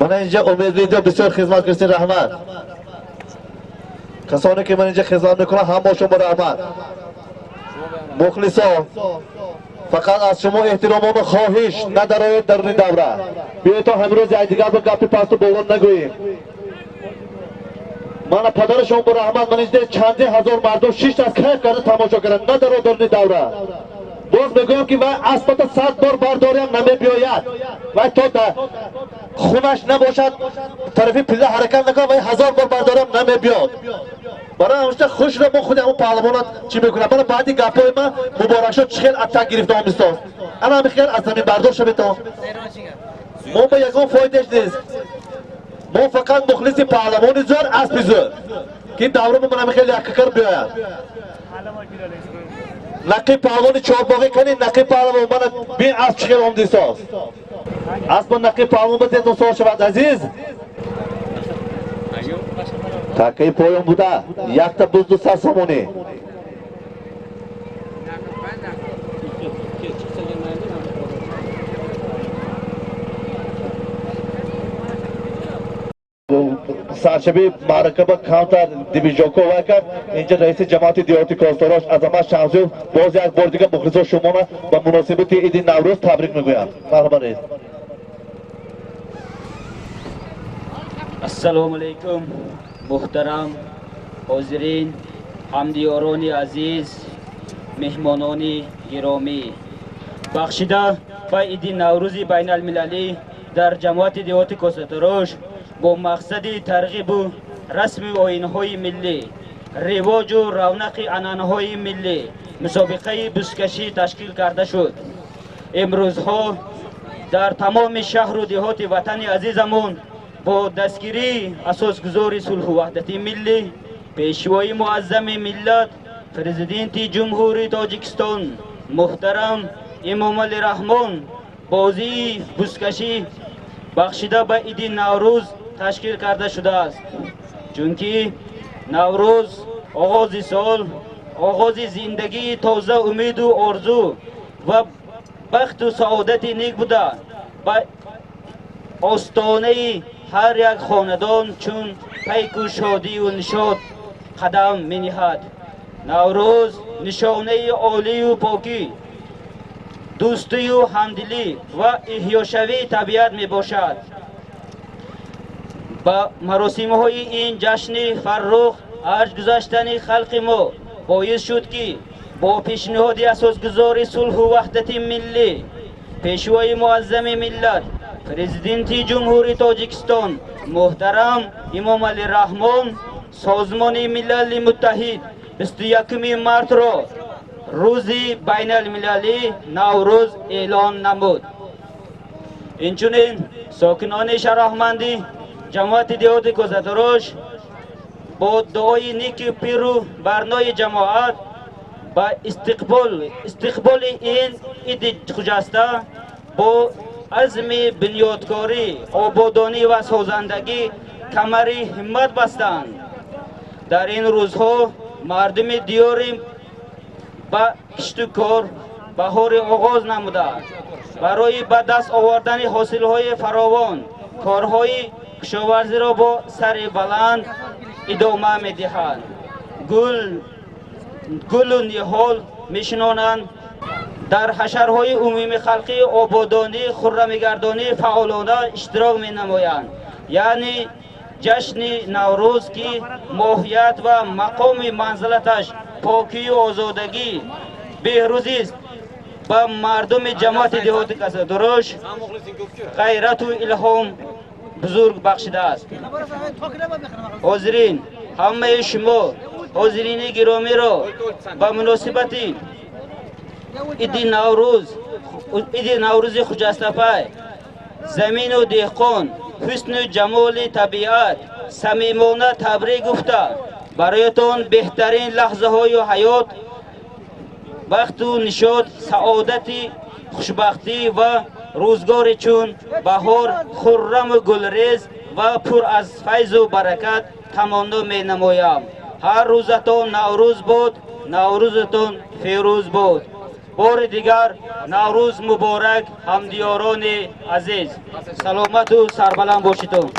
من اینجا امید ویدیو بسیار خدمت کردین رحمت کسانی که من اینجا خدمت میکنم هم با شما رحمت مخلصا فقط از شما احترام و خواهش ندارید در این دوره بیایید تا همین روز دیگر به گپی پست و بولان نگوییم من پدر شما با رحمت من اینجا چندین هزار مردم 6 تا از کیف کرده تماشا کردن ندارید در این دوره باز میگم که وای اسبات 100 بار برداریم نمی بیاید وای تا خونش نباشد طرفی پله حرکت نکنه وای 1000 بار برداریم نمی بیاد برای همشته خوش رو با خود همون پهلوانات چی میکنه برای بعدی گپای من مبارک شد چخیل اتک گرفته هم میستاز انا هم خیل از زمین بردار شده تا ما به یکم فایدهش نیست ما فقط مخلصی پهلوانی زور اسبی زور که دوره من هم خیلی حقیقر بیاید نقی پهلوانی چهار باقی کنی نقی پهلوان من بین اسب چخیل هم دیستاز اسب نقی پهلوان بزید و سال شود عزیز تاکی پایان بوده یک تا 200 سومونی سرشبی مرکب کانتر دیویژوکو وکر اینجا رئیس جماعت دیارتی کاستاراش عظمت شمزیو باز یک بار دیگه مخلص شما با مناسبت عید نوروز تبریک میگویم مرحبا رئیس السلام علیکم محترم حاضرین همدیاران عزیز مهمانان گرامی بخشیده به عید نوروز بین المللی در جماعت دیارت کاستاراش با مقصد ترغیب و رسم آیین‌های ملی رواج و رونق عنعنه‌های ملی مسابقه بزکشی تشکیل کرده شد امروزها در تمام شهر و دهات وطن عزیزمون با دستگیری اساسگزار صلح و وحدت ملی پیشوای معظم ملت پرزیدنت جمهوری تاجیکستان محترم امام علی رحمان بازی بزکشی بخشیده به عید نوروز تشکیل کرده شده است چونکه نوروز آغاز سال آغاز زندگی تازه امید و آرزو و بخت و سعادت نیک بوده به آستانه هر یک خاندان چون پیک و شادی و نشاط قدم می نهد نوروز نشانه عالی و پاکی دوستی و همدلی و احیاشوی طبیعت می باشد با مراسم های این جشن فرخ از گذشتن خلق ما باعث شد که با پیشنهاد اساسگزار صلح و وحدت ملی پیشوای معظم ملت پرزیدنت جمهوری تاجیکستان محترم امام علی رحمان سازمان ملل متحد 21 مارس را روز بین المللی نوروز اعلان نمود اینچنین ساکنان شهرمندی جماعت دیارت کاستاراش با دعای نیک پیرو برنای جماعت با استقبال این عید خجسته با عزم بنیادکاری آبادانی و سازندگی کمری همت بستند در این روزها مردم دیاری با کشت و کار بهار آغاز نموده برای به دست آوردن حاصلهای فراوان کارهای کشاورزی را با سر بلند ادامه می‌دهند گل و نهال میشنانند در حشرهای عمومی خلقی آبادانی خرمیگردانی فعالانه اشتراک می نمایند یعنی ҷашни наврӯз ки моҳият ва мақоми манзилаташ покию озодагӣ беҳрӯзист ба мардуми ҷамоати деҳоти касатарош ғайрату илҳом бузург бахшидааст. ҳозирин, ҳамаи шумо ҳозирини гиромиро ба муносибати иди наврӯзи хуҷастапай замину деҳқон ҳусну ҷамоли табиат самимона табрик гуфта бароятон беҳтарин лаҳзаҳои ҳаёт бахту нишод саодати хушбахтӣ ва рӯзгоре чун баҳор хурраму гулрез ва пур аз файзу баракат тамонно менамоям. ҳар рӯзатон наврӯз бод, наврӯзатон фирӯз бод. бори дигар наврӯз муборак ҳамдиёрони азиз. саломату сарбаланд бошитон.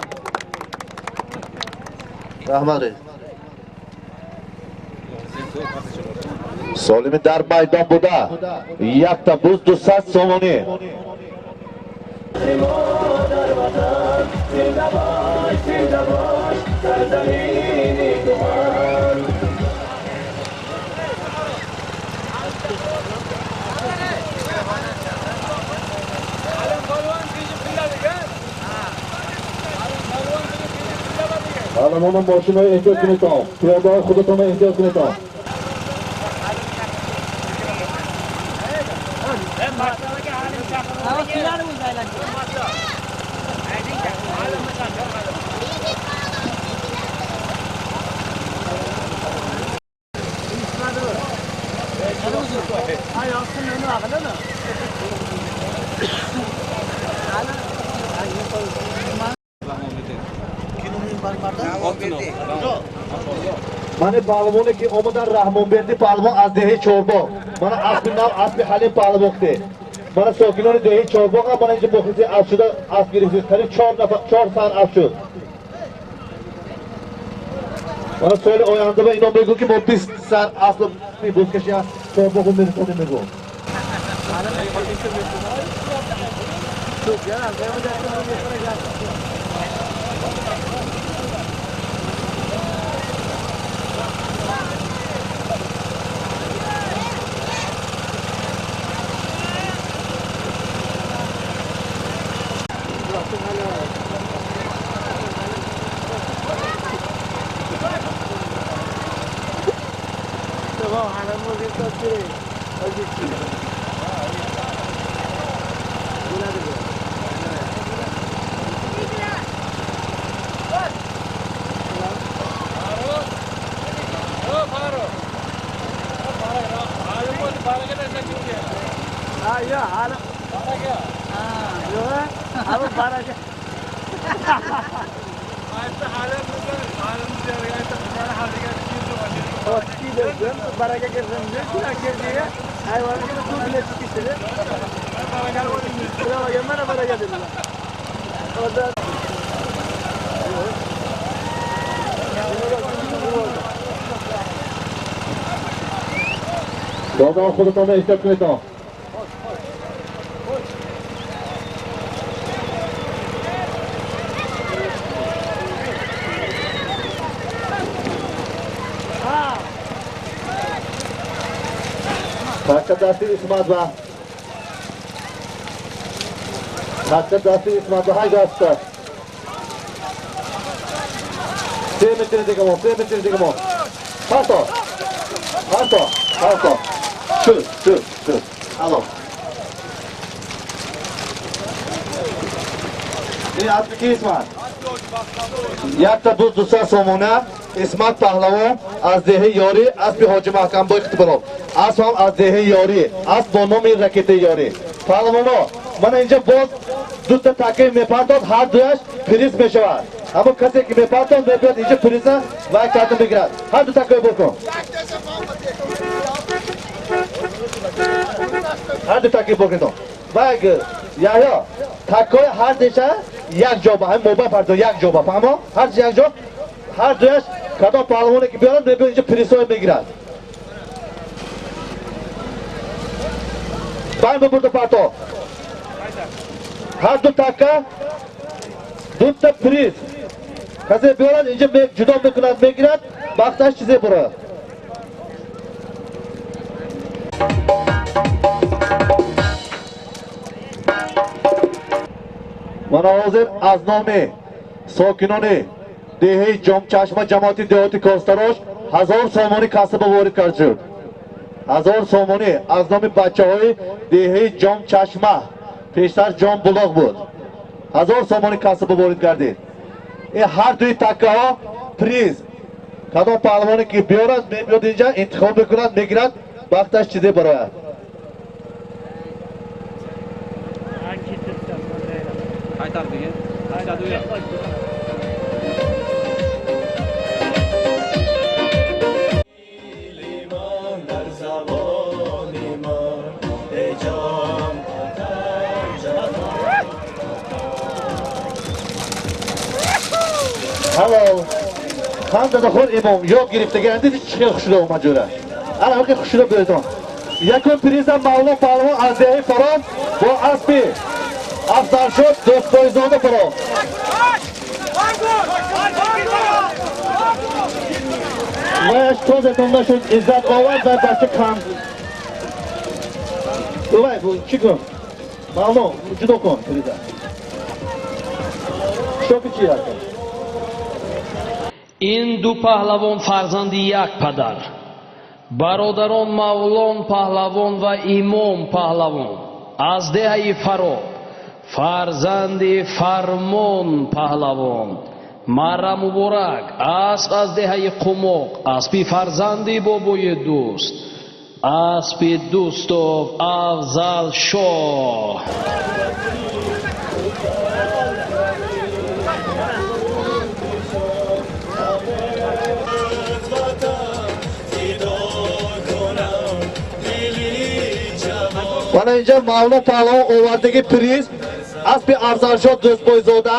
Rahmat. Solimi dar maydon buda. Yakta buz 200 somoni. Alamonim boshini ehtiyot qiling. Piyoda xudotini ehtiyot qiling. Mani palvoni ki omadan Rahmonberdi palvon az dehi Chorbog. Mana asli nav asli Halim palvonqdi. Mana sokinoni dehi Chorbog ham mana inja bo'qisi afshuda as giribsiz. Qarib 4 san afshud. Mana söyle oyandı ve inan begu ki bu 20 san asli buzkaşya Chorbog'un meni tanımego. Dodo xudotini ehtiyot qiling. Hakkadasi İsmat va. Hakkadasi İsmat va haygasta. 3 metri digamo. Pato. Şu. Alo. Ne adlı ki İsmat? Yakta buz 200 somona İsmat Pahlavon az dehi yori az bir hoca mahkam boy kıtıbırov. Az ham az dehi yori az bonomi rakete yori. Pahlavon mana inja boz dutta takay mepatot har duyash priz meshavar. Ama kase ki mepatot mepet inja priza va kartı bigrat. Har dutta takay bolkon. Har dutta takay bolkon. Bak ya takay har deşa yak joba ham mobil parto yak joba fahmo? Har yak job har duyash kado palvone ki biaran mepet inja prizoy migrat. Bayma burada pato. Har du taka dutta priz. کسی بیارد اینجا جدا میکند میگیرد وقتش چیزی برای من حاضر از نام ساکنان دهه جام چشمه جماعتی دهاتی کاستاروش 1000 سامانی کسب وارد کرد شد. 1000 سامانی از نام بچه های دهه جام چشمه پیشتر جام بلاغ بود. 1000 سامانی کسب وارد کردید. این هر دوی تکه ها پریز کدام پهلوانی که بیارد میاد اینجا انتخاب میکند میگیرد وقتش چیزی برای Hello. خانده دخول امام یا گرفتگی اندیدی چی خوشده اومد جوره الان همه که خوشده بردون یکم پریزم مولا پهلوان از دهی فرام با اسبی افضل شد دوست بایزاده فرام ویش توزتون نشد عزت آورد در بچه کم اوی چی کن مولا جدا کن پریزم شوکی چی هست این دو پهلوان فرزندی یک پدر برادران مولان پهلوان و امام پهلوان از دهه فراب فرزندی فرمان پهلوان مرا مبارک اسب از دهه قماق اسبی فرزندی بابای دوست اسبی دوستov افضل شاه وانا اینجا مولا پهلوان آوردگی پریز اسب افضلشاه دوست بایزاده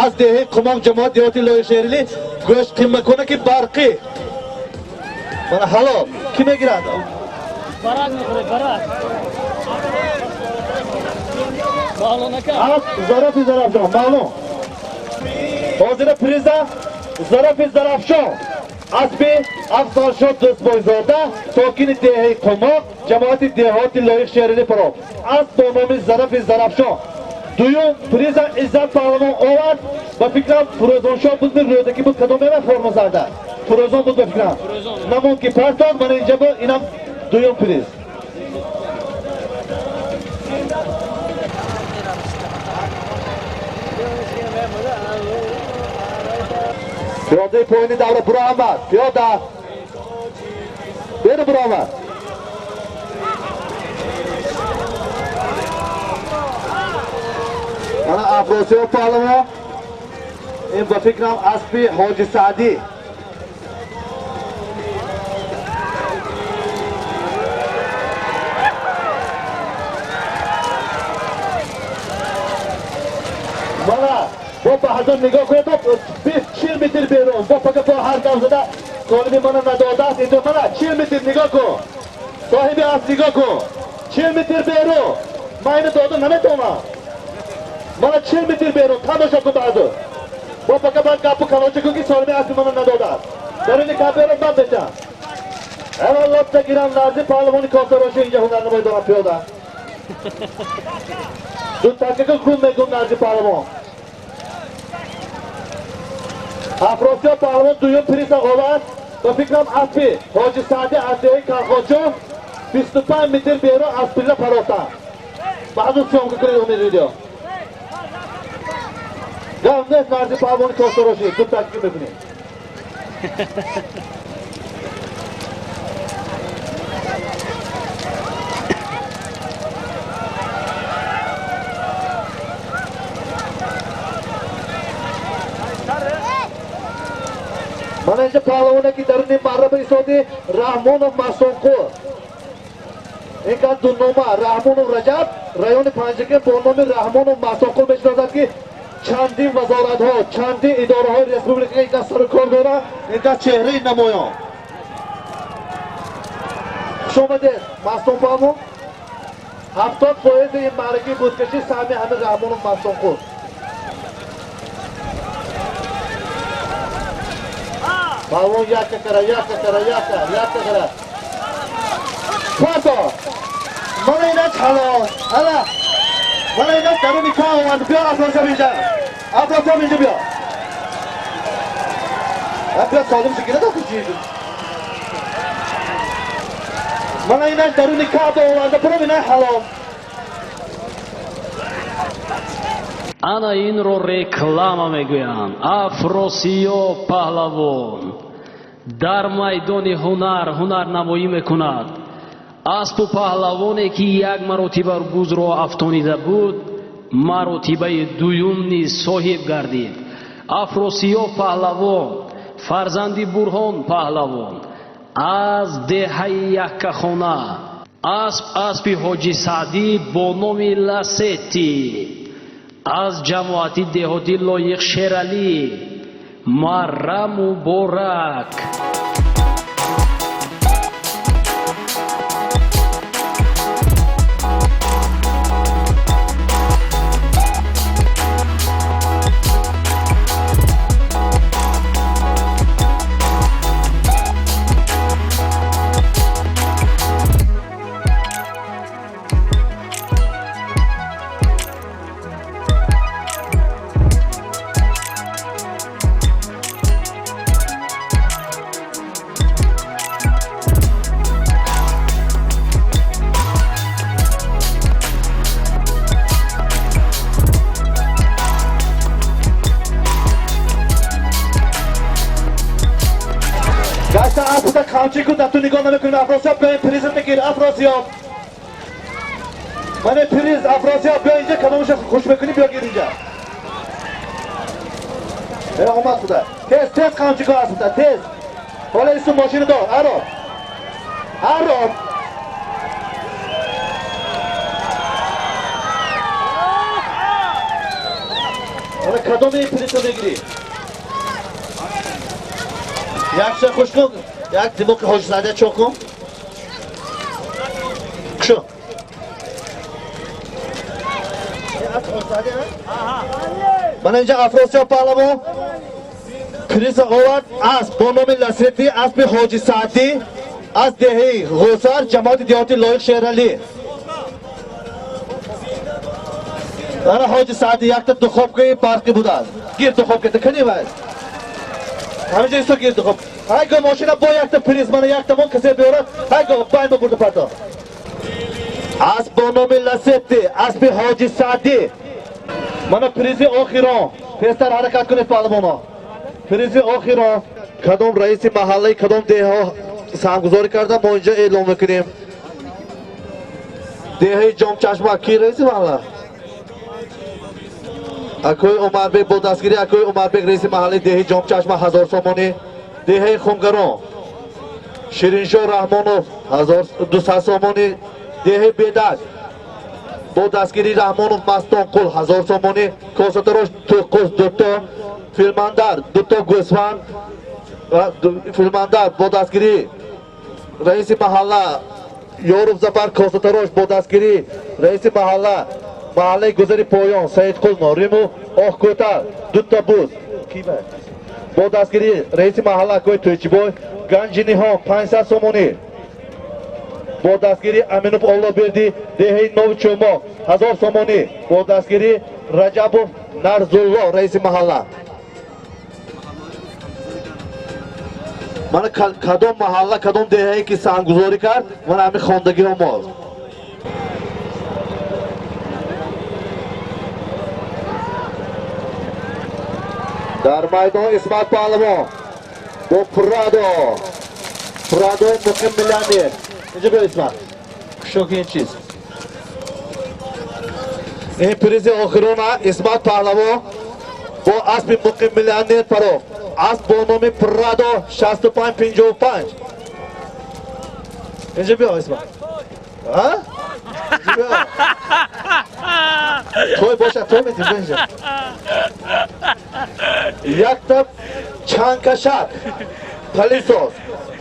از دهه قماق جماعت دیهاتی لای شهریلی گوشت قیمه کنه که برقی وانا حالا کی میگیرد؟ برق میخوره برق بالو نکن زرف جان معلوم حاضر پریزه زرف شان اسب افضلشاه دوست بایزاده ساکن دهه قماق جماعت دیهاتی لایق شهریلی پرام از با نام زرف شان دویم پریزه عزت پهلوان آورد و فکرم فروزان شاه بود روده که بود کدام همه فرما زده فروزان بود بفکرم نمون که پرتان من اینجا بود اینم دویم پریز پیاده پایینی دوره برو احمد پیاده بره برو احمد من افراسی و پهلوان این با فکرم اسبی حاجی سعدی با بحضر نگاه کنید تو 40 متر بیرون با فقط با هر دم زده کالمی منو نداده است اینطور منو 40 متر نگاه کن صاحبی از نگاه کن 40 متر بیرون من اینو داده نمیتونم منو 40 متر بیرون تماشا کن بحضر با فقط من کپو کناچه کن که صاحبی از منو نداده است در این کپ بیرون من بچم اول لطفا گیرم لرزی پهلوانی کاسراشه اینجا هنرنمایی دارم پیاده دو تکه کن میگم لرزی پهلوان افراسی ها پهلوان دویم پریز آورد و فکرم اسبی حاجی سعدی از دهه کلخاچو 25 متر بیرون از پریزه پراتن بعد سیام که کنید امید ویدیو گرم نرزی پهلوانی کاسراشی دو تکیم ببینید من اینجا پهلوانه که درونی مره بایستادی رحمان و مسانقور این که دو نامه رحمان و رجب رایان پنجگه با نام رحمان و مسانقور میشناسد که چندین وزارت ها چندین اداره های ریسپوبلیک این که سرکار داره این که چهره نمایان خوش آمدید مستون پهلوان 70% این مرگی بودکشی سهمی همه رحمان و مسانقور پالون یک کرد پاتو من اینا چلو الا من اینا درو میکا اومد بیا افراز اینجا بیا بیا سالم شکیره داخل چیزی من اینا درو میکا اومد برو اینا حلو ана инро реклама мегӯям. Афросиё паҳлавон дар майдони ҳунарнамоӣ мекунад. аспу паҳлавоне ки як маротиба гузро афтонида буд, маротибаи дуюм низ соҳиб гардид. Афросиё паҳлавон фарзанди Бурҳон паҳлавон аз деҳаи Яккахона, аспи ҳоҷи Саъдӣ бо номи Ласети, аз ҷамоати деҳотӣ Лоиқ Шералӣ. марра муборак. گشت افروزا کامچی کن در تو نگاه نمیکنی افراسیاب بیا این پریزم بگیر افراسیاب من پریز افراسیاب بیا اینجا کدامش خوش بکنی بیا گیر اینجا اومد بوده تیز کامچی کن افروزا تیز حالا ایستو ماشین دار ارام حالا کدام این پریز رو بگیری یک شو خوش کن یک دیمو که حاج زاده چو کن شو من اینجا افراسیاب پهلوان پریز آورد از با نام لسیتی از به حاج سعدی از دهی غوسر جماعت دیهاتی لایق شیرالی برای حاج سعدی یک تا دو خواب که پارکی بوده گیر دو خواب که تکنی باید همینجا ایستو گیر دو خواب های گو ماشین با یک تا پریز من یک تا من کسی بیارد های گو باید ما برده پرتا از با نام لسیتی از به حاج سعدی من پریزی آخیران پیستر حرکت کنید پهلوانا پریزی آخیران کدام رئیس محله کدام دیها سهمگذاری کردن ما اینجا اعلام میکنیم دیه جام چشمه کی رئیس محله اکوی عمر بیگ با دستگیری اکوی عمر بیگ رئیس محله دیه جام چشمه 1000 سامانی دیه خونگران شیرینشاه رحمانوف 1200 سامانی دیه بیدک با دستگیری رحمانوف مستان قل 1000 سامانی کاساتروش توقوز دوتا فیلماندر دوتا گوسفند فیلماندر با دستگیری رئیس محله یوروف زفر کاساتروش با دستگیری رئیس محله گذری پایان سید قل ریمو آخ کوتر دوتا بوز با دستگیری رئیس محله کوی تویچی بای گنجی نیها 500 سامانی با دستگیری امینوف الله بردی دهی نو چوما 1000 سامانی با دستگیری رجبوف نرزالله رئیس محله من کدام محله کدام دهی که سهمگذاری کرد من همین خواندگی هم ماز در میدان اسمت پهلوان با پرادو مقیم میلیونر اینجا بیا اسمت شوک این چیز این پریز آخرون اسمت پهلوان با اسب مقیم میلیونر پرو اسب با نام پرادو 6555 اینجا بیا اسمت ها؟ اینجا بیا توی باشه توی میتیم اینجا یک تا چند کشک پلیسوس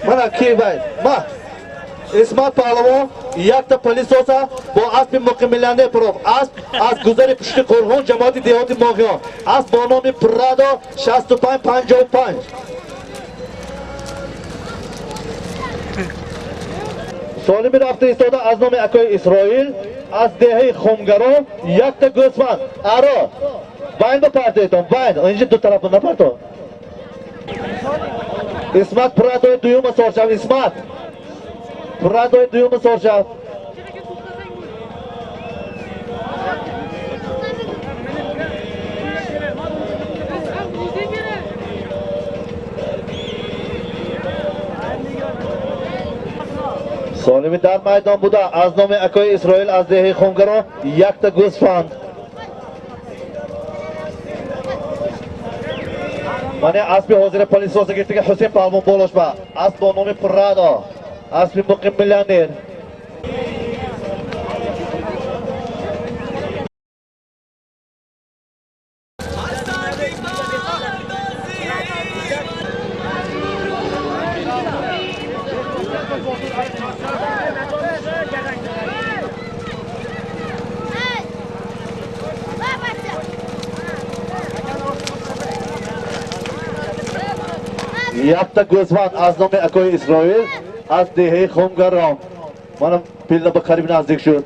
من اکی باید ما اسمت پهلوان یک تا پلیسوس با اسب مقیم میلیونر پروف اسب از گذر پشت قرهون جماعت دیهات ماهیان اسب با نام پرادو 6555 سالمی رفته ایستاده از نام اکای اسرائیل از دهه خمگرا یک تا گوسفند ارا باین بپرتیتون باین اینجا دو طرف نپرتون اسمت پرادوی دویوم سرشب اسمت پرادوی دویوم سرشب سالمی در میدان بوده از نام اکای اسرائیل از دهه خمگرا یک تا گوسفند من اسب حاضر پلیس واسه گرفته که حسین پهلوان بالاش با اسب با نام پرادا اسب مقیم میلیونر یک تا گوسفند از نام اکای اسرائیل از دهه خمگرام منم پیله به قریب نزدیک شد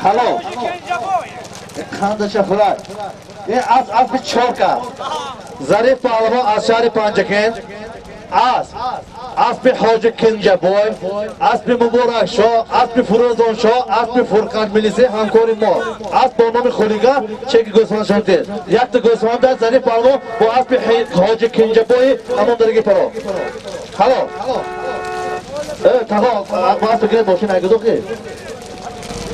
هلو خانده شفرات این اسب چورکا ظریف پهلوان از شهر پنجکن اسب حاج کنجه بوی اسب مبارک شاه اسب فروزان شاه اسب فرقان ملیسه همکاری ما اسب با نام خلیگا چک گوسفند شده یک تا گوسفند در ظریف پهلوان با اسب حاج کنجه بوی همون درگی پرو هلو تها باز بگیرد ماشین اگه دوخی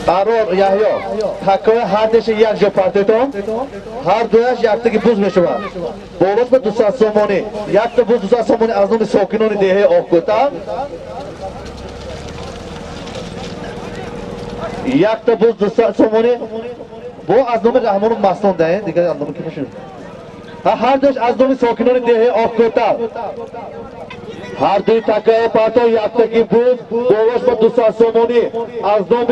قرار یحیا تکای هر دش یک جا پرتیتون هر دویش یک تکی بوز میشود بولوش به 200 سومانی یک تا بوز 200 سومانی از نام ساکنان دهه آقوتا یک تا بوز 200 سومانی با از نام رحمان مستان دهه دیگه از نام کی میشه هر دوش از نام ساکنان دهه آقوتا هر دوی تکه پاتو یک تکی بود بولوش با 200 سومانی از نام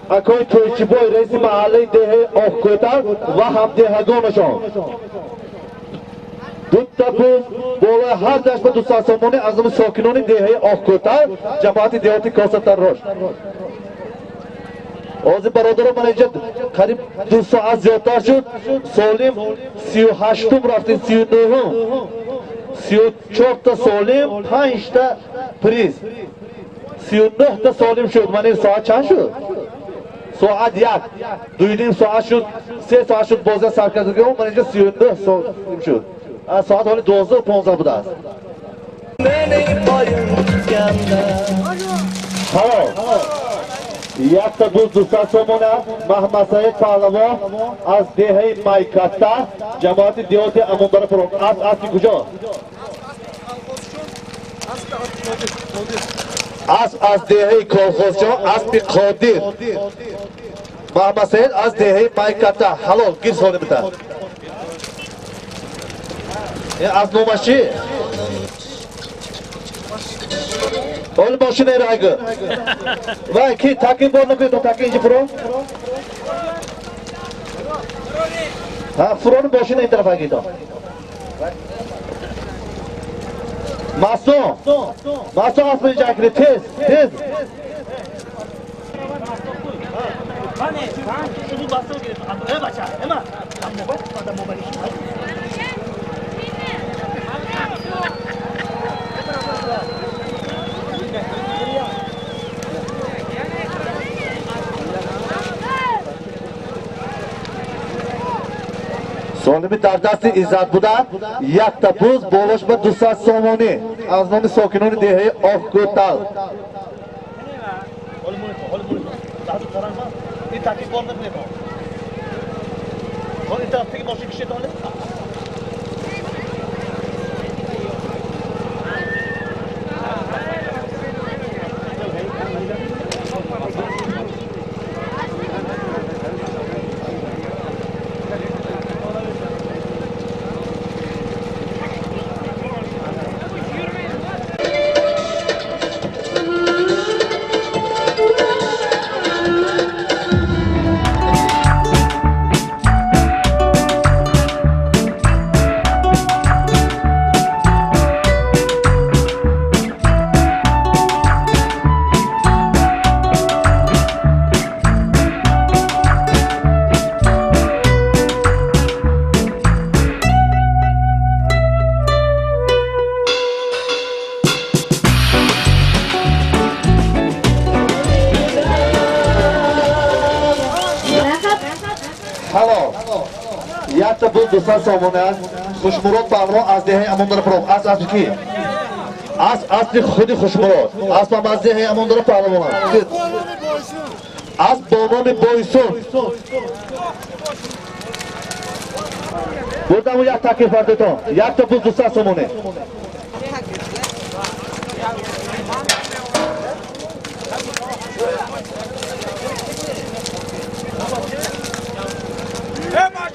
اکای تویچی بای رئیس محله ده آخکوتر و هم دهگانشان دو تا بود بولوی هر دشت با 200 سومانی از نام ساکنان دهه آخکوتر جماعت دهاتی کاستر روش آزی برادر من اینجا قریب 2 ساعت زیادتر شد سالیم 38م رفتیم 39م 34 تا سالم 5 تا پریز 39 تا سالم شد من این ساعت چند شد؟ ساعت 1 2.5 ساعت شد 3 ساعت شد بازه سرکردگی من اینجا 39 سالم شد از ساعت حالی 12 و 15 بوده است یک تا بوز 200 سومونه محمد سعید پهلوان از دهه مایکتا جماعت دیوتی اموندار فرام از کجا؟ از دهه کالخوزجان اسب قادر محمد سعید از دهه مایکتا حلال گیر سالی بتا از نومشی اول ماشین ایرائگه وای کی تاکین بار نکنی تو تاکین اینجا فرو ها فرون ماشین این طرف آگی تو ماسون اسم اینجا کنی تیز سالمی در دست عزت بودن یک تا بوز بالش به 200 سامانی از نام ساکنان دهه آخگوتل. یک تا بوز 200 سامانه است. خوشمراد پهلوان از دهه اماندار پروف از کی؟ از اصل خود خوشمراد اصلا از دهه اماندار پهلوان است. از بانام بایسون بردم یک تکیه فردتان یک تا بوز 200 سامانه.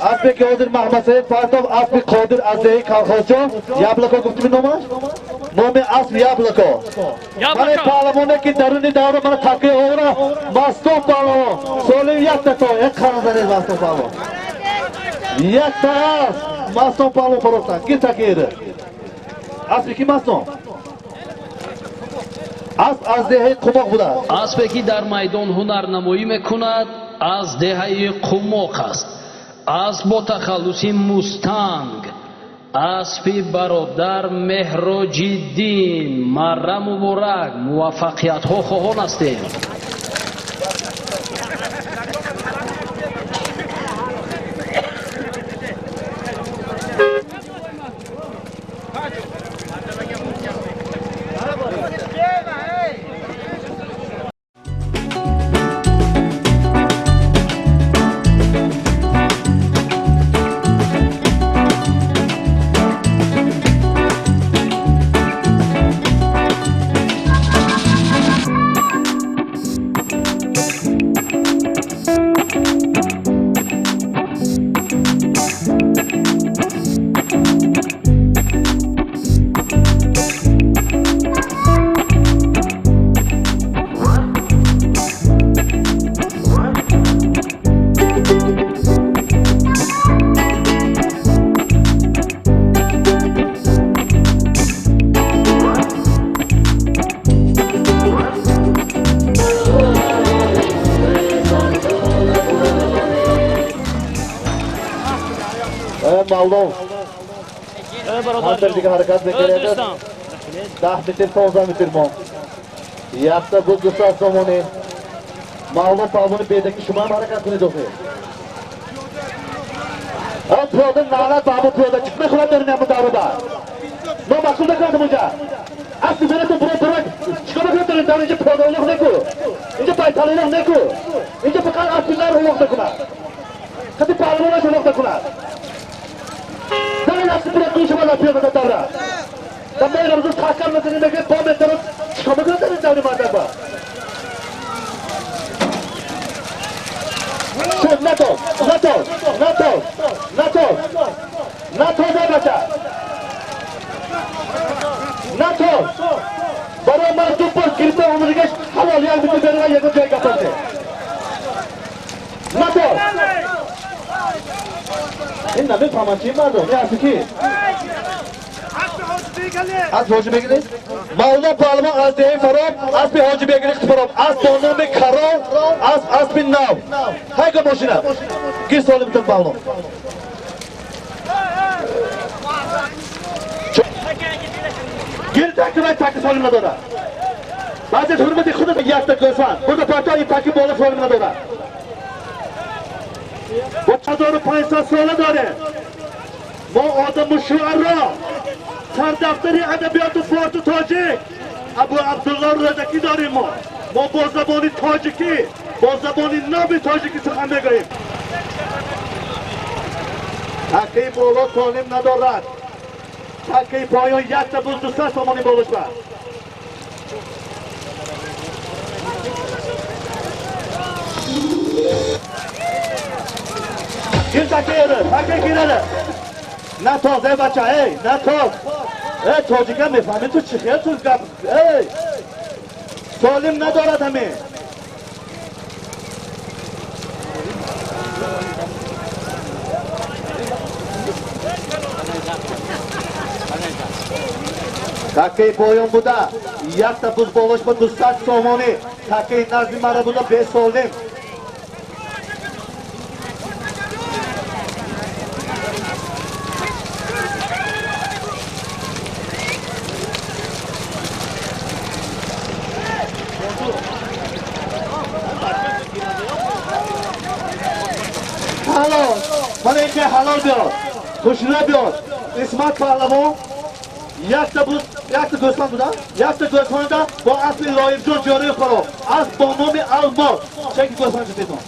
اسب که حاضر محمد سید پرتاب اسب قادر از دهی کلخازجا یبلکا گفتیم نامش؟ نام اسب یبلکا. من پهلوانه که درون دوره من تکیه آورا مستون پهلوان سالی یک تا یک خانه مستون پهلوان یک تا است مستون پهلوان فروختن کی تکیه ده؟ اسب کی مستون؟ اسب از دهی قماق بوده. اسبی که در میدان هنرنمایی میکند از دهه قماق است. اسب با تخلصی مستنگ، اسب برادر مهراج‌الدین مرم مبارک موفقیت ها خواهان هستیم. مالدون هر دیگه حرکت میکنه 10 متر 15 متر ما یک تا بود 200 سامانه مالدون پهلوان بیده که شما هم حرکت کنید دوسته اون پیاده نالت بابا پیاده چک میخورد دارین همون دارو بر ما مقصول نکردم اونجا اصلی بینه تو برو چکا میخورد دارین دارو اینجا پیاده اونیخ نکو اینجا پایتال اونیخ نکو اینجا فقط اصلی نر اونیخ نکنن کسی پهلوانش اونیخ نکنن دارین اصلی برو دوشه بالا پیاده داره دم این روز تاکم نزنین بگه پا میترم چکا میخورد دارین داری مادر با شد نتو بچه نتو برای من تو پر گرفته عمرگش حوالی هم بیتو برای یک جای گفته نتو این نبی فهمان چی مردم یه اصلی کی؟ از حاجی بگیرید؟ مولا پهلوان از دهی فرام از به حاجی بگیرید فرام از بانام کرام از به ناو های که ماشینه گیر سالی بیتون پهلوان گیر تک سالی نداره بعضی حرمتی خودت یک تک گرفن بوده پرتا این تکی بالا سالی نداره با 1500 ساله داره. ما آدم شعرا سردفتری ادبیات فارس و تاجیک ابو عبدالله رزکی داریم. ما با زبان تاجیکی، با زبان ناب تاجیکی سخن بگوییم. تکه بالا سالم ندارد. تکه پایان یک تا بوز 200 تومانی بالش بر. گیر تکه ایره، تکه گیره. نه تازه بچه، ای نه تاز. ای تاجیکه میفهمی تو چی خیلی تو گپ. ای سالم ندارد همین. تکه پایان بوده. یک تا بوز بالش با 200 تومانی. تکه نزدی مرا بوده به سالم. حلال من اینکه حلال بیاد خوشیده بیاد اسمت پهلوان یک تا گوسفند بوده یک تا گوسفند با اصل لایف جان جاری خورم از با نام الماس چکی گوسفند شدیدون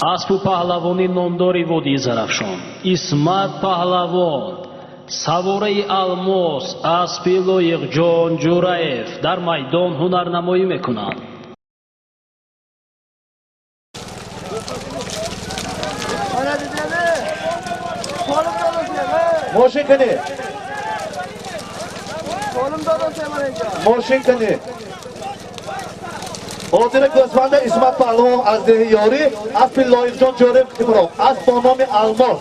اسبу паҳлавони номдори водии зарафшон исмат паҳлавон савораи алмос аспи лоиқҷон ҷураев дар майдон ҳунарнамоӣ мекунанд. ماشین کنی ماشین کنی حاضر گوسفند اسمت پهلوان از ده یاری از پی لایف جان جاری کنم از با نام الماس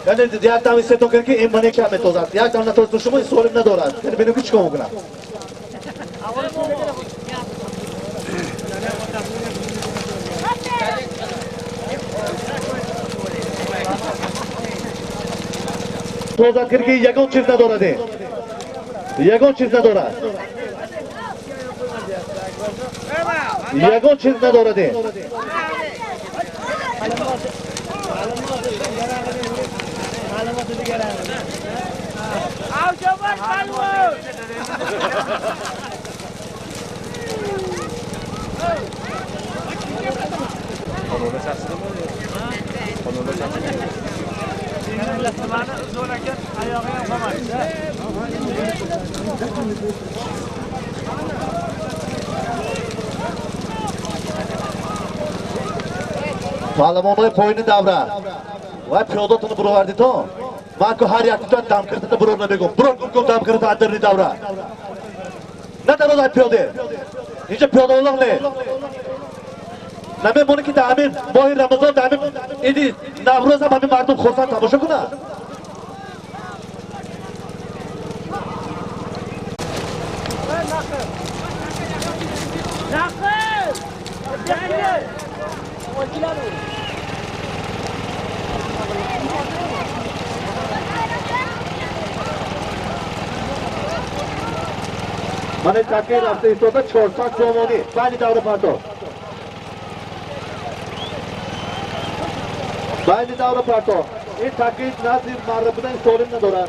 یعنی یک دمی سه تا کنی که این منی کم میتوزد یک دم نتوزد شما این سوالم ندارد یعنی بینو که چیکار میکنم توزد کنی که یکان چیز ندارده یکان چیز ندارد یکان چیز ندارده پهلوان‌های پایین دوره و پیاداتونو برو وردی تو من که هر یک تا دم کرده برو نمیگم برو گم دم کرده ادرنی دوره نه درو پیاده اینجا پیاده الله نه نمیمونه که در همین ماه رمضان در همین ایدی نوروز هم همین مردم خواستن تماشا کنه من تکیه رفته ایستاده 400 تومانی بعدی دوره پرتو بعدی دوره پرتو این تکیه نزدی مره بودن سالم نداره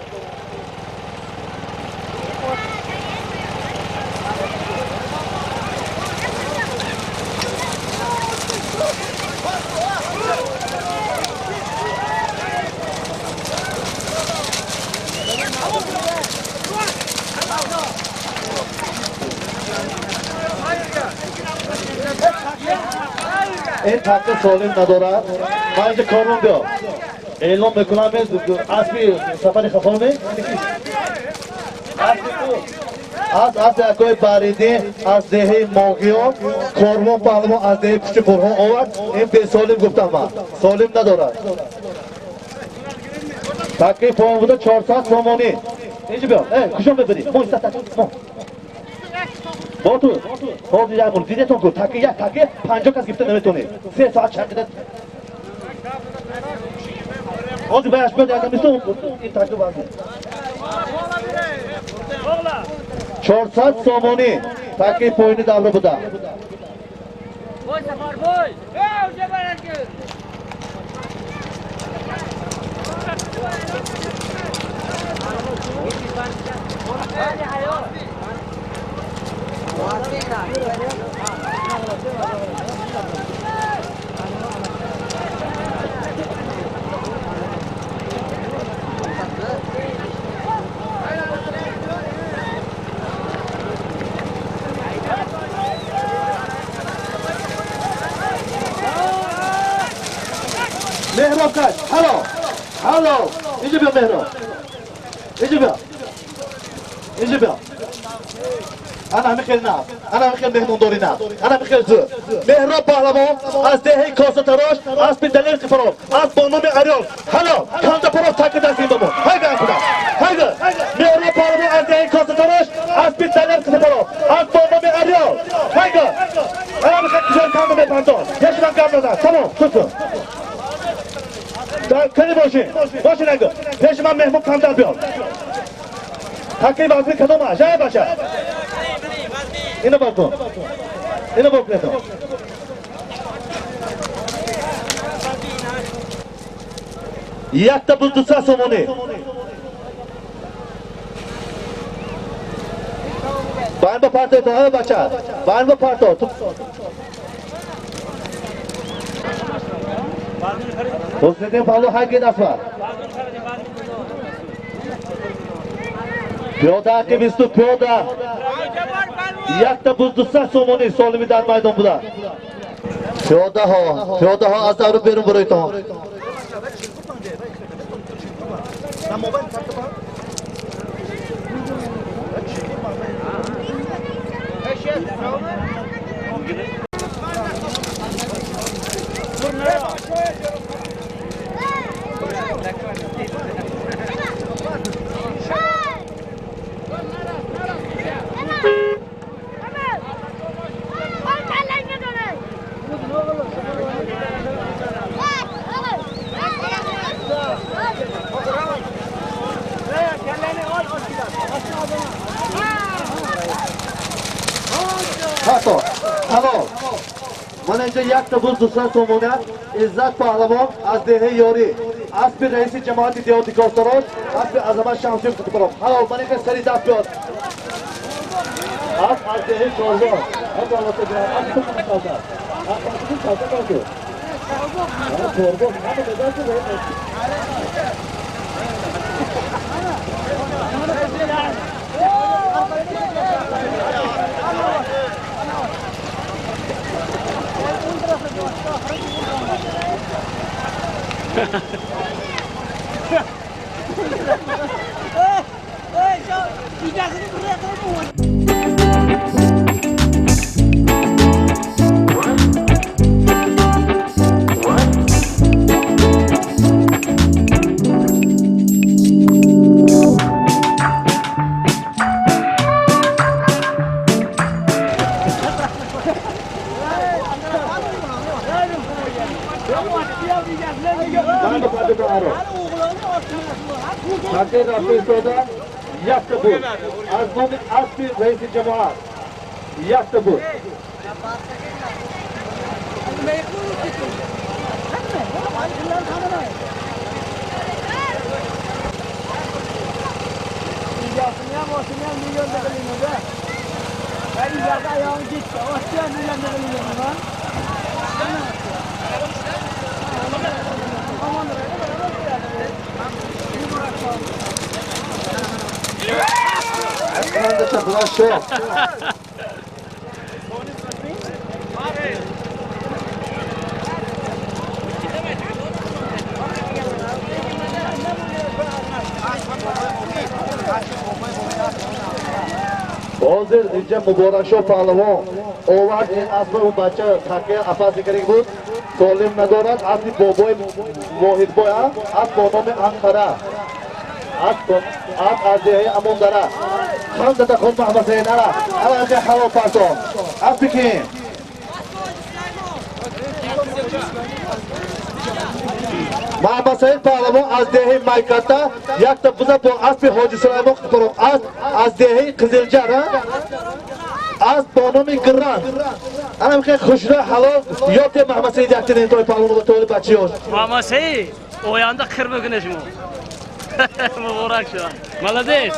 این تکیه سالم نداره من اینجا کارون بیا اعلام میکنم اسبی سفری خفامه اسبی از عبدالکوی باریدی از دهی ماغیان کارمان پهلوان از دهی کچی برهان آورد این به سالم گفتم من سالم ندارد تاکی پایان بوده 400 سامانی اینجا بیا کشم ببری ما ایستا تاکی با تو با دیگر کن دیده تون کن تاکی 50 کس گفته نمیتونی 3 ساعت شرکت آزی باید بیاد یکم نیستم این تاکی بازی 400 سامانی تاکی پایینی دابره بوده Boy Safar boy. Uca barangı. مهراب kaç halo اینجا بیا مهراب اینجا بیا انا میخوام نه انا میخوام مهمونداری نه انا میخوام زو مهراب پهلوان از دهه کاسه تراش از پیدلر کفرام از بانوم اریال هلا کاندا پرو تاک دستیم بابا هایگا مهراب پهلوان از دهه کاسه تراش از پیدلر کفرام از بانوم اریال هایگا انا میخوام کجا کاندا بپندان یشون کار نداره تمام tutun کلی باشین اگه پیش من مهمون کندر بیاد تاکی بازی کدوم جای باشه اینو بکن یک تا بود 200 سومونی باین با پارتو تو بچه باین با پارتو حسین پالو هاگی نفر پیاده که بیستو پیاده یک تا بود 200 سومونی سالمی در میدان بوده پیاده ها از دارو بیرون برای تو حالا من اینجا یک تا بود 200 سومونه عزت پهلوان از دهه یاری اسب رئیس جماعت دیهاتی کاستراج اسب عظمت شمسی کتبرام حالا من اینجا سری دست بیاد از دهه کارزار از بالا تو برای از تو من کالدر از تو کالدر کالدر کارزار همه بدرد رو تاکی رفتی سودا یک تا بود از نام اسب رئیس جماعت یک تا بود Ekranda çakılan şu. حاضر اینجا مبارک شو پهلوان آورد این اسب اون بچه تکه افاسی کرده بود سالم ندارد اسب بابای واحد بای اسب با نام انقره اسب از دهه امون داره خمسه خود محمد سید الا اخی حوا پرتون اسب کی محمد سید پهلوان از دهه مایکاتا یک تا بزا با اسب حاجی سلیمان برو از دهه قزلجر از با نام گران انا خیلی خوشرو حلال یاد محمد سید یک تا توی پهلوان تو بچه هاش محمد سید اویانده خیر بکنه شما مبارک شو مالدیس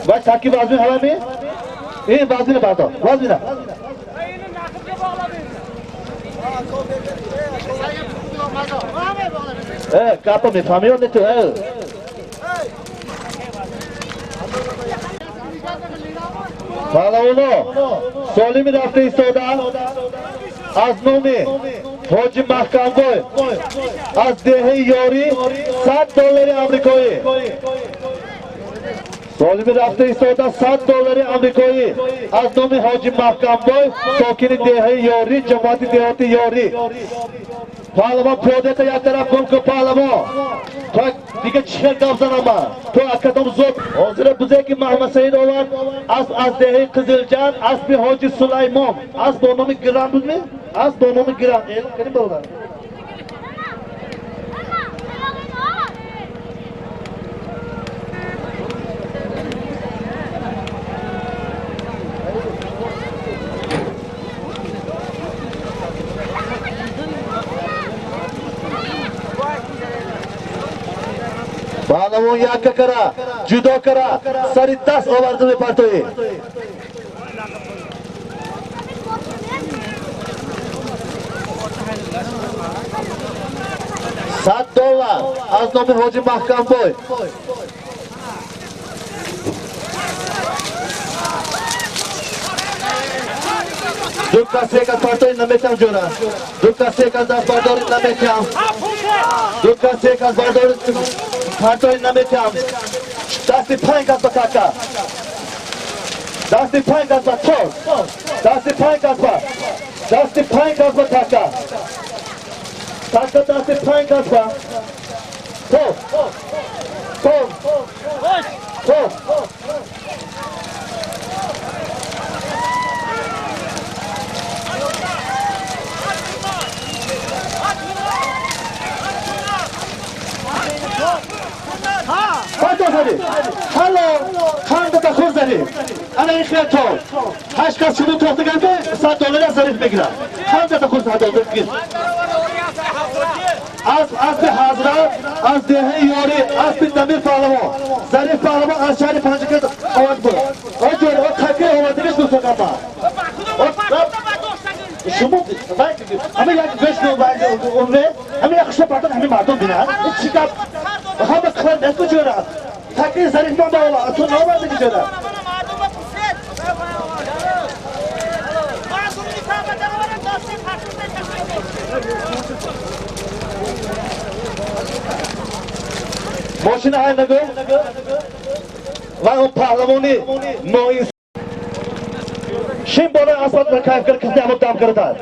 باش تاکی بازی حرامی این بازی نه بادا بازی نه کاپا میفهمی اون تو پهلوانو سالی می رفته ایستادن از نومی حاجی محکمگوی از دهه یاری $100 آمریکایی سالی می رفته ایستادن $100 آمریکایی از نومی حاجی محکمگوی ساکن دهه یاری جماعت دهاتی یاری پهلوان پیاده تا یک طرف کن که پهلوان تو دیگه چه گپ زنم تو اکدام زود حاضر بوده که محمد سید آورد از دهه قزلجان اسب حاجی سلیمان اسب با نام گران بود می اسب با نام گران اعلام کنیم برادر پهلوان یک کرا جدا کرا سری 10 آورده می پرتوی $100 از نام حاجی محکم بای دو کسی یک از پرتوی نمیتم جورا دو کسی یک از برداری نمیتم دو کسی یک از برداری پرتوی نمیتم دستی 5 از بکاکا دستی 5 از بکاکا دستی 5 از بکاکا دستی 5 از بکاکا کاکا دستی 5 از بکاکا حالا خانده تا خود زدی انا این خیلی تو 8 کس شده توخته گرده $100 از ظریف بگیرم خانده تا خود زده بگیر اسب حضرت از دهه یاری اسب دمیر پهلوان ظریف پهلوان از شهر پنجکت آورد بود آجور او تکه آوردنش دوست کنم شما همه یک بشنو باید اونه همه یک شو پرتن همه مردم بینن چی کب همه خرد نسکو جوره تکه ظریف من بالا تو نامرده که جوره ماشین های نگو و اون پهلوانی نوعی شیم بالا اسفاد کیف کرد کسی همون دم کرده